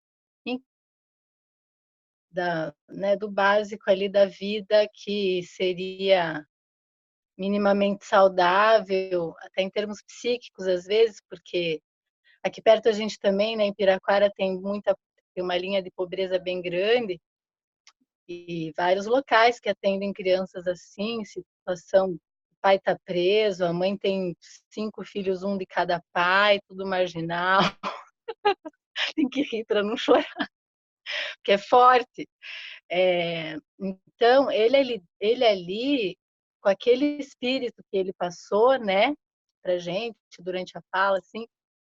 né, do básico ali da vida, que seria minimamente saudável, até em termos psíquicos às vezes, porque aqui perto a gente também, né, em Piraquara tem uma linha de pobreza bem grande e vários locais que atendem crianças assim, em situação, o pai está preso, a mãe tem 5 filhos, um de cada pai, tudo marginal. Tem que rir para não chorar, porque é forte. Então, ele ali, com aquele espírito que ele passou, né, pra gente, durante a fala, assim,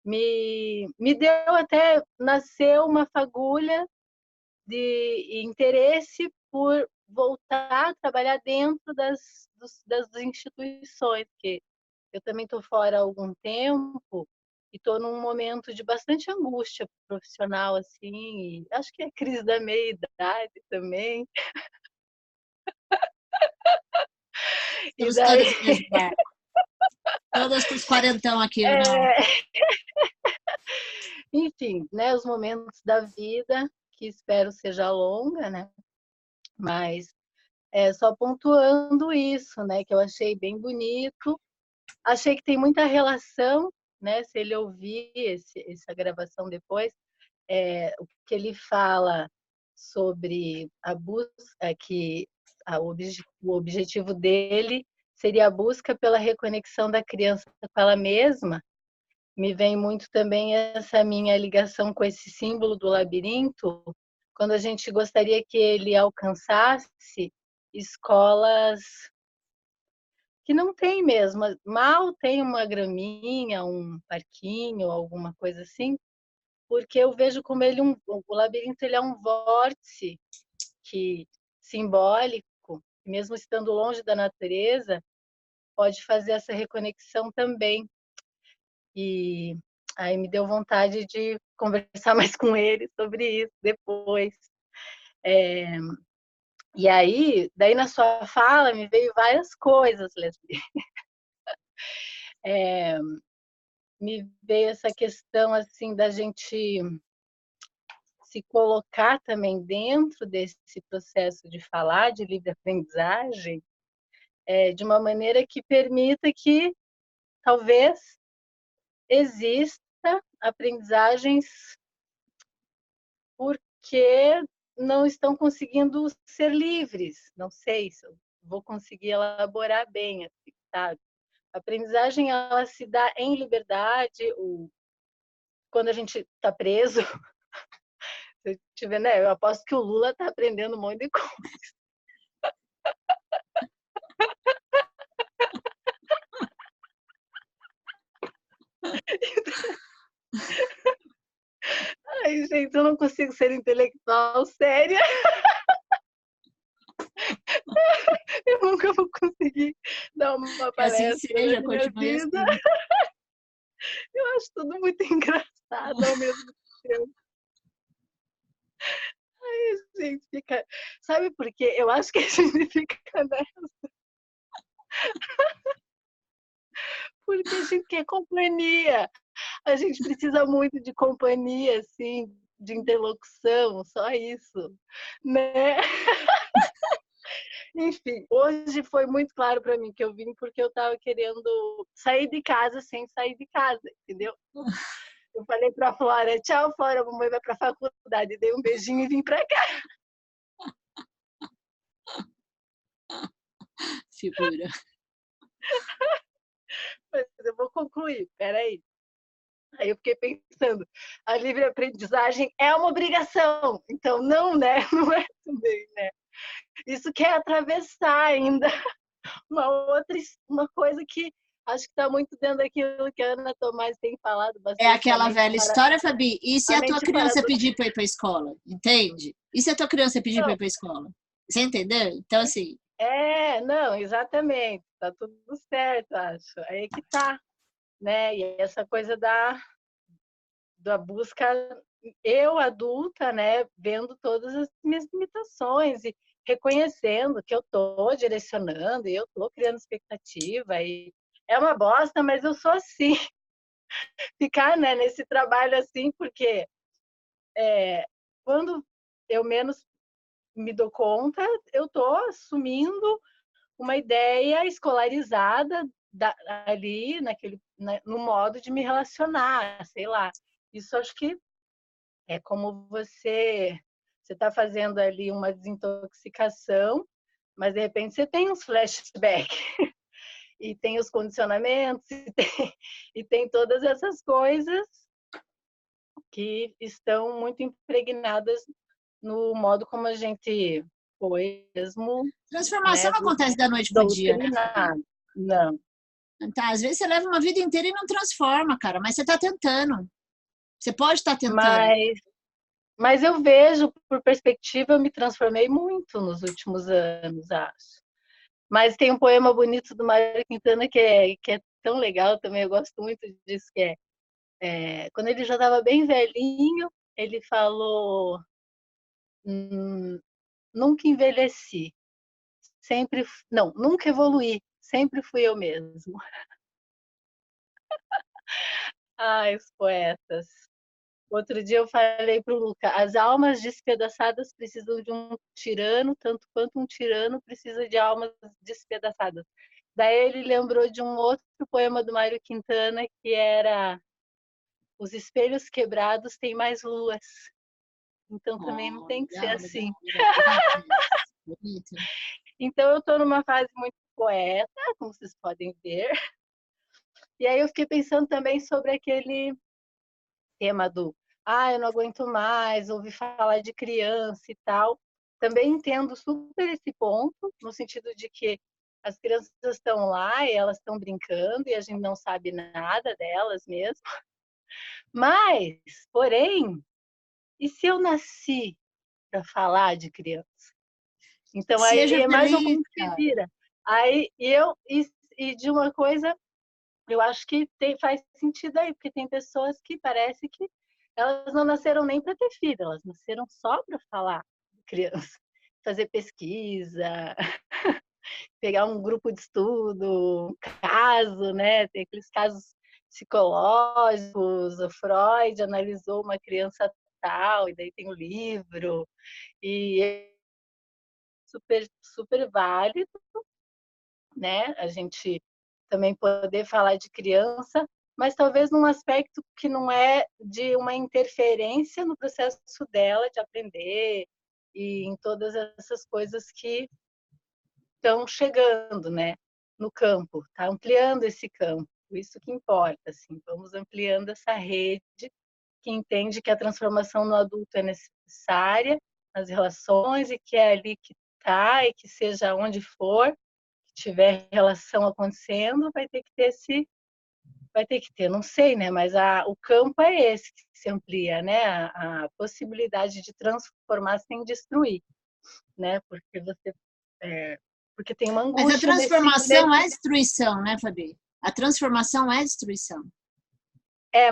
me deu até, nasceu uma fagulha de interesse por voltar a trabalhar dentro das instituições, porque eu também estou fora há algum tempo e estou num momento de bastante angústia profissional, assim, e acho que é crise da meia-idade também. Estamos E daí, todas no mesmo barco. Todas com os quarentão aqui, é... não. enfim, né, os momentos da vida, que espero seja longa, né, mas só pontuando isso, né, que eu achei bem bonito, achei que tem muita relação, né, se ele ouvir essa gravação depois, o que ele fala sobre a busca, que o objetivo dele seria a busca pela reconexão da criança com ela mesma. Me vem muito também essa minha ligação com esse símbolo do labirinto, quando a gente gostaria que ele alcançasse escolas que não tem mesmo, mal tem uma graminha, um parquinho, alguma coisa assim, porque eu vejo como o labirinto ele é um vórtice que simbólico, mesmo estando longe da natureza, pode fazer essa reconexão também. E aí me deu vontade de conversar mais com ele sobre isso depois. E aí, daí na sua fala me veio várias coisas, Leslie. Me veio essa questão assim da gente se colocar também dentro desse processo de falar de livre aprendizagem, de uma maneira que permita que talvez exista aprendizagens porque não estão conseguindo ser livres. Não sei se eu vou conseguir elaborar bem, assim, sabe? A aprendizagem ela se dá em liberdade, quando a gente está preso. Se tiver, né? Eu aposto que o Lula está aprendendo um monte de coisa. Ai, gente, eu não consigo ser intelectual séria. Eu nunca vou conseguir dar uma Que assim palestra seja, na minha continue vida. assim. Eu acho tudo muito engraçado ao mesmo tempo. Ai, gente, fica... Sabe por quê? Eu acho que a gente fica nessa. Porque a gente quer companhia. A gente precisa muito de companhia, assim, de interlocução, só isso, né? Enfim, hoje foi muito claro para mim que eu vim porque eu estava querendo sair de casa sem sair de casa, entendeu? Eu falei para a Flora, tchau, Flora, a mamãe vai para a faculdade. Dei um beijinho e vim para cá. Figura. Mas eu vou concluir, peraí. Aí eu fiquei pensando, a livre aprendizagem é uma obrigação. Então, não, né? Não é também, né? Isso quer atravessar ainda uma coisa que acho que está muito dentro daquilo que a Ana Tomás tem falado bastante. É aquela velha história, Fabi. E se a tua criança pedir para ir para a escola? Entende? E se a tua criança pedir para ir para a escola? Você entendeu? Então, assim... Não, exatamente. Tá tudo certo, acho. Aí que tá, né? E essa coisa da busca, eu adulta, né? Vendo todas as minhas limitações e reconhecendo que eu tô direcionando e eu tô criando expectativa e é uma bosta, mas eu sou assim. Ficar, né, nesse trabalho assim, porque quando eu menos me dou conta, eu tô assumindo uma ideia escolarizada ali no modo de me relacionar, sei lá. Isso acho que é como você está fazendo ali uma desintoxicação, mas de repente você tem uns flashbacks e tem os condicionamentos e tem todas essas coisas que estão muito impregnadas no modo como a gente foi mesmo. Transformação não acontece da noite pro dia, né? Não. Tá, às vezes você leva uma vida inteira e não transforma, cara, mas você está tentando. Você pode estar tentando. Mas eu vejo, por perspectiva, eu me transformei muito nos últimos anos, acho. Mas tem um poema bonito do Mário Quintana que é tão legal também, eu gosto muito disso, que quando ele já estava bem velhinho, ele falou: nunca envelheci, nunca evoluí, sempre fui eu mesmo. Ai, os poetas. Outro dia eu falei para o Luca, as almas despedaçadas precisam de um tirano, tanto quanto um tirano precisa de almas despedaçadas. Daí ele lembrou de um outro poema do Mário Quintana, que era: os espelhos quebrados têm mais luas. Então também não tem que ser assim. Então eu estou numa fase muito poeta, como vocês podem ver. E aí eu fiquei pensando também sobre aquele tema do eu não aguento mais, ouvir falar de criança e tal. Também entendo super esse ponto, no sentido de que as crianças estão lá e elas estão brincando e a gente não sabe nada delas mesmo. Mas, porém, e se eu nasci para falar de criança? Então aí Seja é mais feliz, um que vira. Aí e de uma coisa, eu acho que faz sentido aí, porque tem pessoas que parece que elas não nasceram nem para ter filho, elas nasceram só para falar de criança, fazer pesquisa, pegar um grupo de estudo, um caso, né? Tem aqueles casos psicológicos, o Freud analisou uma criança tal, e daí tem o livro, e é super, super válido, né? A gente também poder falar de criança, mas talvez num aspecto que não é de uma interferência no processo dela de aprender e em todas essas coisas que estão chegando, né, no campo, tá ampliando esse campo, isso que importa, assim, vamos ampliando essa rede que entende que a transformação no adulto é necessária nas relações e que é ali que está e que seja onde for, tiver relação acontecendo, vai ter que ter, não sei, né? Mas o campo é esse que se amplia, né? A possibilidade de transformar sem destruir, né? Porque tem uma angústia. Mas a transformação é destruição, né, Fabi? A transformação é destruição.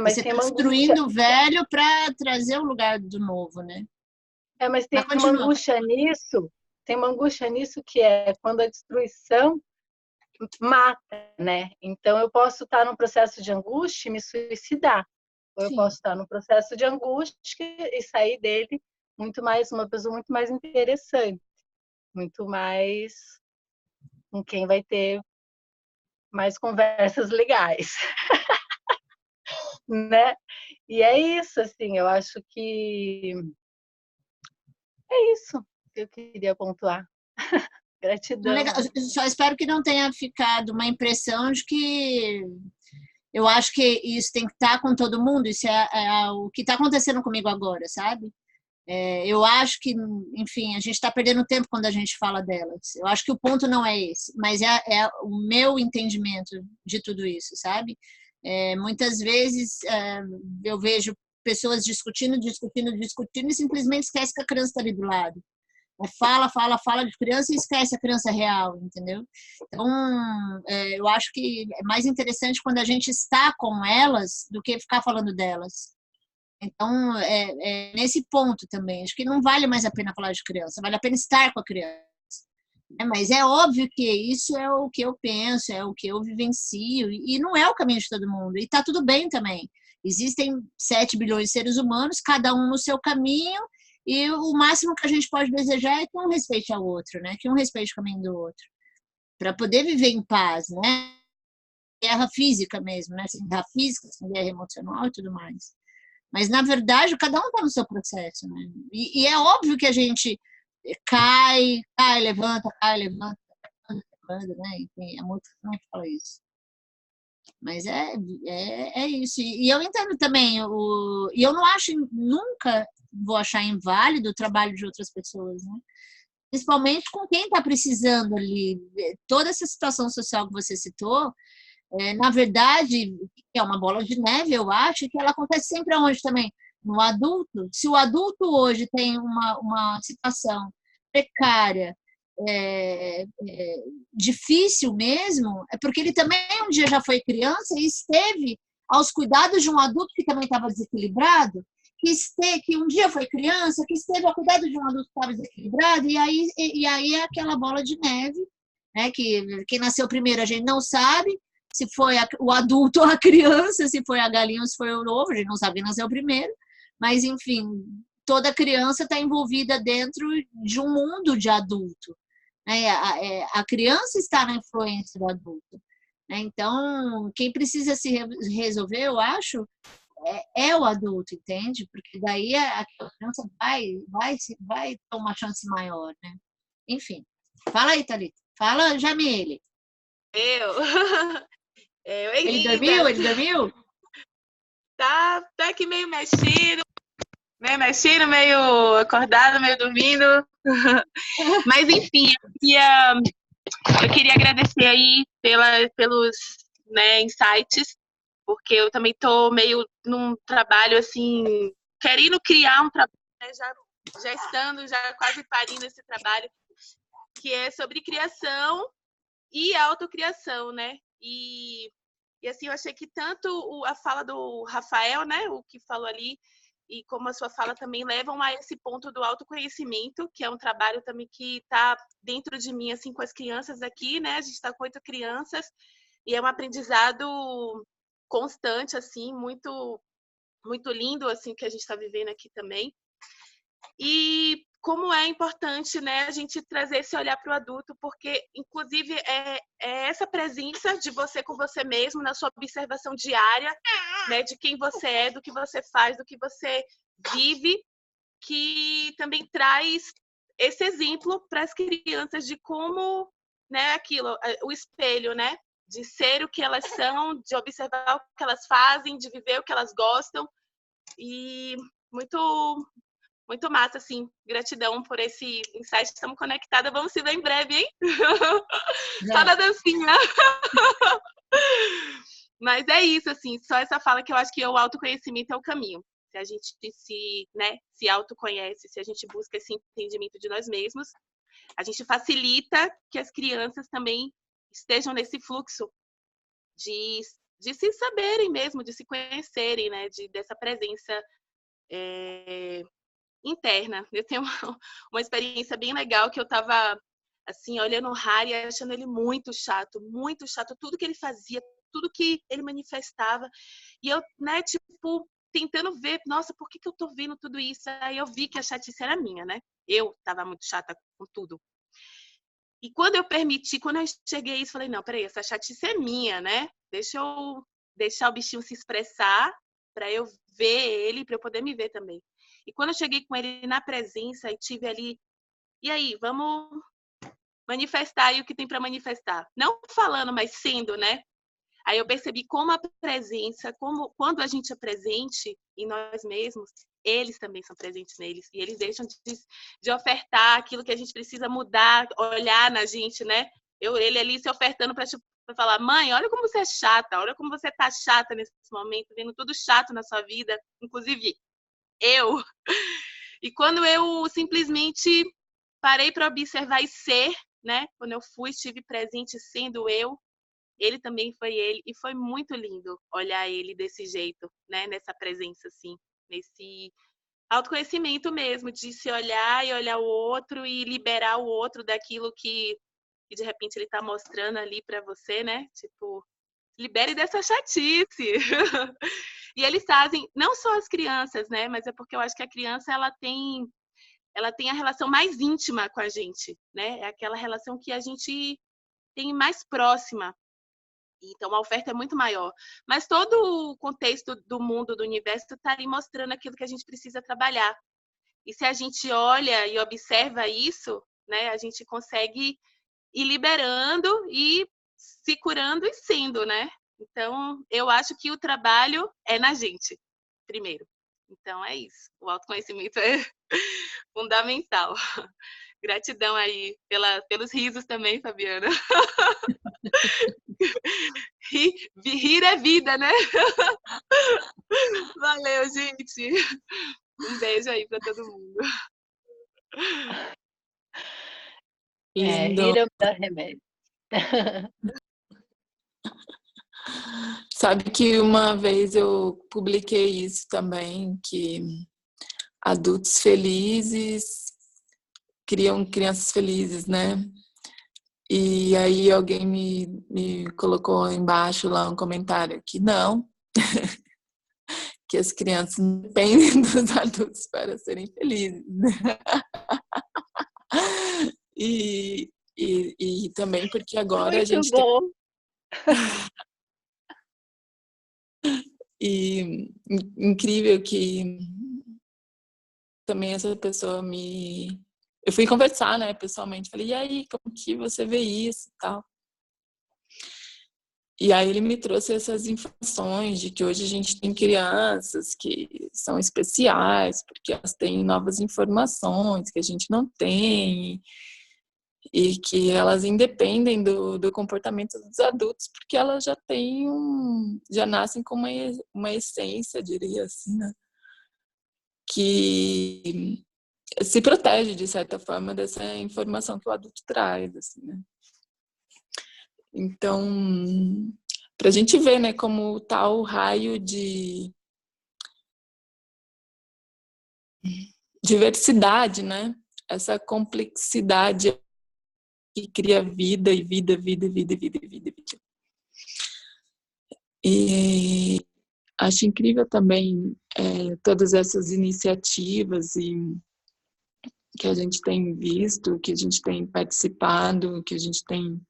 Mas você tem está destruindo o velho para trazer o lugar do novo, né? Mas tem uma angústia nisso. Tem uma angústia nisso que é quando a destruição mata, né? Então eu posso estar num processo de angústia e me suicidar, Ou eu Sim. posso estar no processo de angústia e sair dele uma pessoa muito mais interessante, muito mais com quem vai ter mais conversas legais, né? E é isso, assim, eu acho que é isso que eu queria pontuar. Gratidão. Legal. Eu só espero que não tenha ficado uma impressão de que eu acho que isso tem que estar com todo mundo, isso é o que está acontecendo comigo agora, sabe? Eu acho que, enfim, a gente está perdendo tempo quando a gente fala delas. Eu acho que o ponto não é esse, mas é o meu entendimento de tudo isso, sabe? Muitas vezes eu vejo pessoas discutindo e simplesmente esquece que a criança está ali do lado. Fala de criança e esquece a criança real, entendeu? Então, eu acho que é mais interessante quando a gente está com elas do que ficar falando delas. Então, nesse ponto também. Acho que não vale mais a pena falar de criança, vale a pena estar com a criança. Mas é óbvio que isso é o que eu penso, é o que eu vivencio, e não é o caminho de todo mundo. E está tudo bem também. Existem 7 bilhões de seres humanos, cada um no seu caminho, e o máximo que a gente pode desejar é que um respeite ao outro, né? Que um respeite o caminho do outro. Para poder viver em paz, né? Guerra física mesmo, né? Sem guerra física, sem guerra emocional e tudo mais. Mas, na verdade, cada um está no seu processo, né? E é óbvio que a gente cai, levanta, né? Enfim, a música também fala isso. Mas é isso. E eu entendo também, e eu não acho, nunca vou achar inválido o trabalho de outras pessoas, né? Principalmente com quem está precisando ali. Toda essa situação social que você citou, na verdade, é uma bola de neve, eu acho, que ela acontece sempre aonde também? No adulto. Se o adulto hoje tem uma situação precária, difícil mesmo, é porque ele também um dia já foi criança e esteve aos cuidados de um adulto que também estava desequilibrado, que um dia foi criança, que esteve ao cuidado de um adulto que estava desequilibrado, e aí é aquela bola de neve, né, que quem nasceu primeiro a gente não sabe, se foi o adulto ou a criança, se foi a galinha ou se foi o ovo, a gente não sabe quem nasceu primeiro, mas, enfim, toda criança está envolvida dentro de um mundo de adulto. A criança está na influência do adulto. Então, quem precisa se resolver, eu acho, é o adulto, entende? Porque daí a criança vai ter uma chance maior, né? Enfim, fala aí, Thalita. Fala, Jamile. Ele dormiu? Ele dormiu? Tá aqui meio mexido, meio acordado, meio dormindo. Mas, enfim, eu queria agradecer aí pelos, né, insights, porque eu também estou meio num trabalho, assim, querendo criar um trabalho, né, já estando, já quase parindo esse trabalho, que é sobre criação e autocriação, né? E assim, eu achei que tanto a fala do Rafael, né, o que falou ali, e como a sua fala também levam a esse ponto do autoconhecimento, que é um trabalho também que está dentro de mim, assim, com as crianças aqui, né? A gente está com 8 crianças e é um aprendizado constante, assim, muito, muito lindo, assim, que a gente está vivendo aqui também. E como é importante, né, a gente trazer esse olhar para o adulto, porque, inclusive, é essa presença de você com você mesmo, na sua observação diária, né, de quem você é, do que você faz, do que você vive, que também traz esse exemplo para as crianças de como, né, aquilo, o espelho, né, de ser o que elas são, de observar o que elas fazem, de viver o que elas gostam. E muito massa, assim. Gratidão por esse insight. Estamos conectadas. Vamos se ver em breve, hein? Só na dancinha. Mas é isso, assim. Só essa fala que eu acho que o autoconhecimento é o caminho. Se a gente se autoconhece, se a gente busca esse entendimento de nós mesmos, a gente facilita que as crianças também estejam nesse fluxo de se saberem mesmo, de se conhecerem, né? Dessa presença interna. Eu tenho uma experiência bem legal que eu estava assim, olhando o Harry e achando ele muito chato, tudo que ele fazia, tudo que ele manifestava. E eu, né, tipo, tentando ver, nossa, por que eu tô vendo tudo isso? Aí eu vi que a chatice era minha, né? Eu tava muito chata com tudo. E quando eu enxerguei isso, falei, não, peraí, essa chatice é minha, né? Deixa eu deixar o bichinho se expressar para eu ver ele, para eu poder me ver também. E quando eu cheguei com ele na presença e tive ali, e aí, vamos manifestar aí o que tem para manifestar. Não falando, mas sendo, né? Aí eu percebi como a presença, como quando a gente é presente em nós mesmos, eles também são presentes neles. E eles deixam de ofertar aquilo que a gente precisa mudar, olhar na gente, né? Ele ali se ofertando para falar, mãe, olha como você é chata, olha como você tá chata nesse momento, vendo tudo chato na sua vida, inclusive eu. E quando eu simplesmente parei para observar e ser, né? Quando eu estive presente sendo eu, ele também foi ele, e foi muito lindo olhar ele desse jeito, né? Nessa presença, assim, nesse autoconhecimento mesmo, de se olhar e olhar o outro e liberar o outro daquilo que de repente ele tá mostrando ali para você, né? Tipo, libere dessa chatice. E eles fazem, não só as crianças, né? Mas é porque eu acho que a criança, ela tem a relação mais íntima com a gente, né? É aquela relação que a gente tem mais próxima. Então, a oferta é muito maior. Mas todo o contexto do mundo, do universo, está aí mostrando aquilo que a gente precisa trabalhar. E se a gente olha e observa isso, né, a gente consegue ir liberando e se curando e sendo, né? Então, eu acho que o trabalho é na gente, primeiro. Então, é isso. O autoconhecimento é fundamental. Gratidão aí pelos risos também, Fabiana. Rir é vida, né? Valeu, gente. Um beijo aí para todo mundo. Rir é o melhor remédio. Sabe que uma vez eu publiquei isso também, que adultos felizes criam crianças felizes, né? E aí alguém me colocou embaixo lá um comentário que não, que as crianças não dependem dos adultos para serem felizes. E também porque agora muito a gente bom. E incrível que também essa pessoa eu fui conversar, né, pessoalmente. Falei, e aí, como que você vê isso e tal? E aí ele me trouxe essas informações de que hoje a gente tem crianças que são especiais, porque elas têm novas informações que a gente não tem, e que elas independem do comportamento dos adultos, porque elas já nascem com uma essência, diria assim, né? Que se protege, de certa forma, dessa informação que o adulto traz, assim, né? Então, para a gente ver, né, como tá o raio de diversidade, né? Essa complexidade que cria vida e vida, vida, vida, vida, vida, vida. E acho incrível também todas essas iniciativas que a gente tem visto, que a gente tem participado, que a gente tem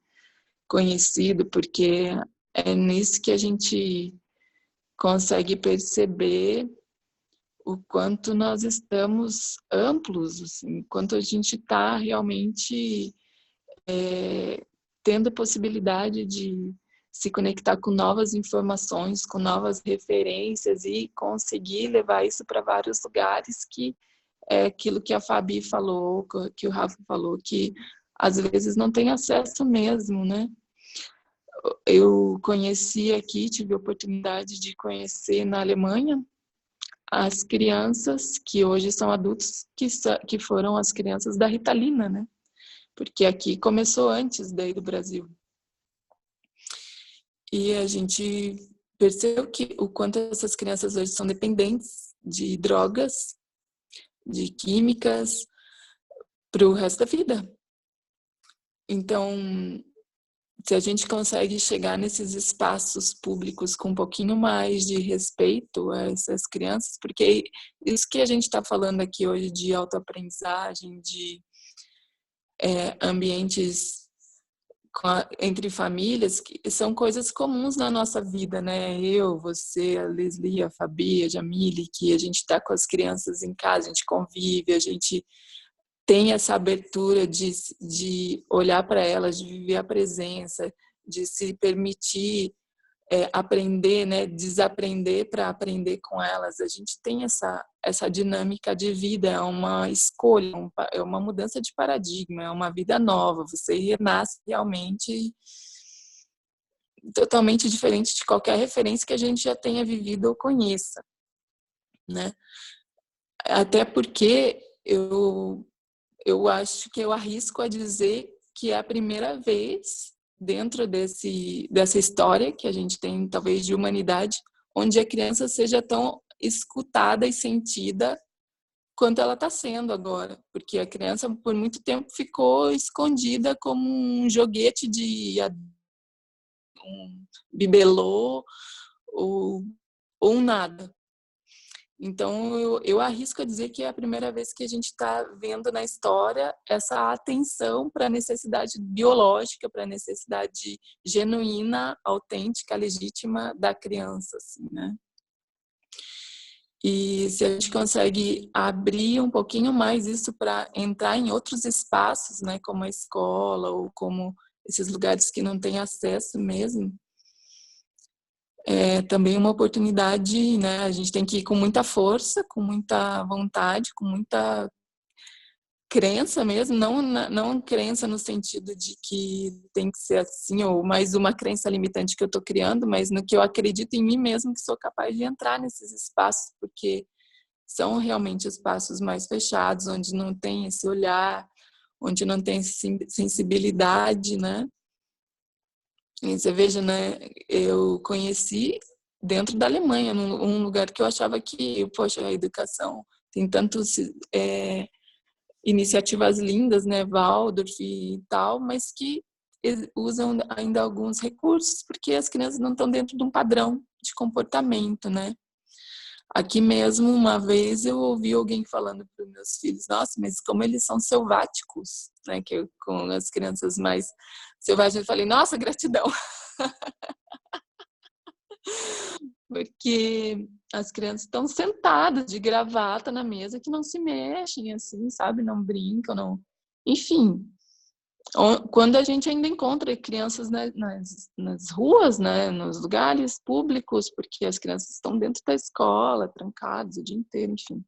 conhecido, porque é nisso que a gente consegue perceber o quanto nós estamos amplos, assim, quanto a gente está realmente tendo a possibilidade de se conectar com novas informações, com novas referências e conseguir levar isso para vários lugares, que é aquilo que a Fabi falou, que o Rafa falou, que às vezes não tem acesso mesmo, né? Eu conheci aqui, tive a oportunidade de conhecer na Alemanha as crianças que hoje são adultos, que foram as crianças da Ritalina, né? Porque aqui começou antes daí do Brasil. E a gente percebeu o quanto essas crianças hoje são dependentes de drogas, de químicas, para o resto da vida. Então, se a gente consegue chegar nesses espaços públicos com um pouquinho mais de respeito a essas crianças, porque isso que a gente está falando aqui hoje de autoaprendizagem, de ambientes entre famílias, que são coisas comuns na nossa vida, né? Eu, você, a Leslie, a Fabi, a Jamile, que a gente está com as crianças em casa, a gente convive, a gente tem essa abertura de olhar para elas, de viver a presença, de se permitir aprender, né, desaprender para aprender com elas. A gente tem essa dinâmica de vida, é uma escolha, é uma mudança de paradigma, é uma vida nova. Você renasce realmente totalmente diferente de qualquer referência que a gente já tenha vivido ou conheça, né? Até porque eu acho que eu arrisco a dizer que é a primeira vez dentro dessa história que a gente tem, talvez, de humanidade, onde a criança seja tão escutada e sentida quanto ela está sendo agora. Porque a criança, por muito tempo, ficou escondida como um joguete de um bibelô ou um nada. Então, eu arrisco a dizer que é a primeira vez que a gente está vendo na história essa atenção para a necessidade biológica, para a necessidade genuína, autêntica, legítima da criança, assim, né? E se a gente consegue abrir um pouquinho mais isso para entrar em outros espaços, né, como a escola ou como esses lugares que não têm acesso mesmo, é também uma oportunidade, né? A gente tem que ir com muita força, com muita vontade, com muita crença mesmo, não crença no sentido de que tem que ser assim, ou mais uma crença limitante que eu estou criando, mas no que eu acredito em mim mesmo, que sou capaz de entrar nesses espaços, porque são realmente espaços mais fechados, onde não tem esse olhar, onde não tem sensibilidade, né? E você veja, né, eu conheci dentro da Alemanha, num lugar que eu achava que, poxa, a educação tem tantas iniciativas lindas, né, Waldorf e tal, mas que usam ainda alguns recursos, porque as crianças não estão dentro de um padrão de comportamento, né. Aqui mesmo, uma vez, eu ouvi alguém falando para os meus filhos, nossa, mas como eles são selváticos, né, que eu, com as crianças mais selvagens, eu falei, nossa, gratidão. Porque as crianças estão sentadas de gravata na mesa que não se mexem, assim, sabe? Não brincam, não... Enfim, quando a gente ainda encontra crianças nas ruas, né? Nos lugares públicos, porque as crianças estão dentro da escola, trancadas o dia inteiro, enfim.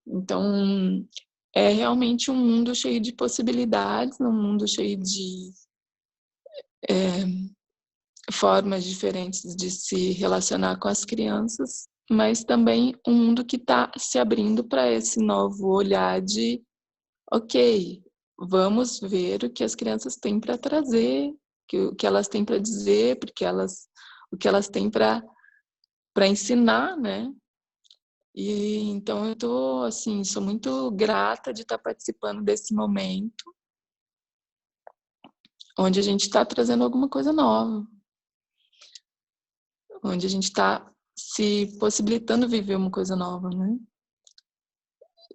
Então, é realmente um mundo cheio de possibilidades, um mundo cheio de formas diferentes de se relacionar com as crianças, mas também um mundo que está se abrindo para esse novo olhar de, ok, vamos ver o que as crianças têm para trazer, o que elas têm para dizer, porque o que elas têm para ensinar, né? E então eu tô assim, sou muito grata de estar participando desse momento, onde a gente está trazendo alguma coisa nova, onde a gente está se possibilitando viver uma coisa nova, né?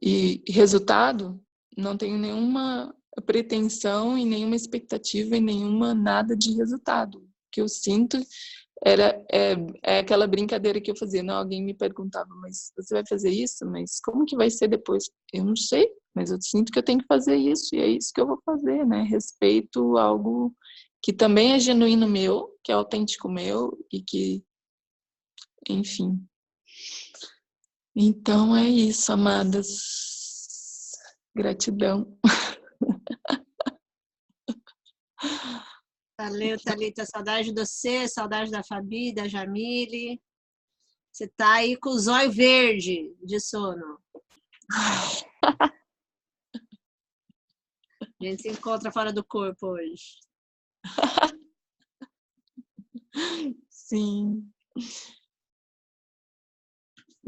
E resultado, não tenho nenhuma pretensão e nenhuma expectativa e nenhuma nada de resultado. O que eu sinto é aquela brincadeira que eu fazia. Não, alguém me perguntava, mas você vai fazer isso? Mas como que vai ser depois? Eu não sei, mas eu sinto que eu tenho que fazer isso e é isso que eu vou fazer, né? Respeito algo que também é genuíno meu, que é autêntico meu e que, enfim. Então é isso, amadas. Gratidão. Valeu, Thalita. Saudade de você, saudade da Fabi, da Jamile. Você tá aí com o zóio verde de sono. A gente se encontra fora do corpo hoje. Sim.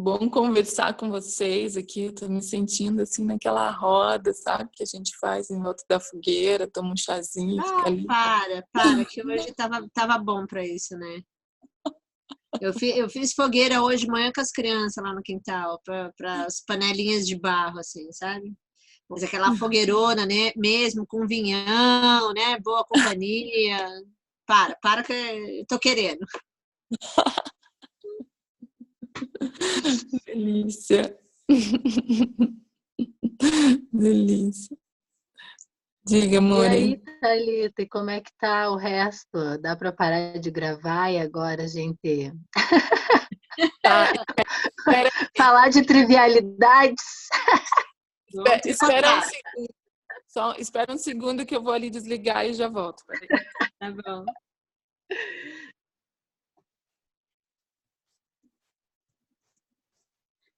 Bom conversar com vocês aqui. Eu tô me sentindo assim naquela roda, sabe? Que a gente faz em volta da fogueira, toma um chazinho, fica ali. Para, que hoje tava bom para isso, né? Eu fiz fogueira hoje de manhã com as crianças lá no quintal, para as panelinhas de barro, assim, sabe? Mas aquela fogueirona, né? Mesmo com vinhão, né? Boa companhia. Para que eu tô querendo. Delícia. Delícia. Diga, E amor. aí, Thalita, e como é que tá o resto? Dá para parar de gravar e agora a gente Tá, espera, falar de trivialidades? espera um segundo. Só espera um segundo que eu vou ali desligar e já volto. Peraí. Tá bom.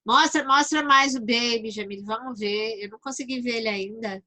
Mostra mais o baby, Jamile. Vamos ver. Eu não consegui ver ele ainda.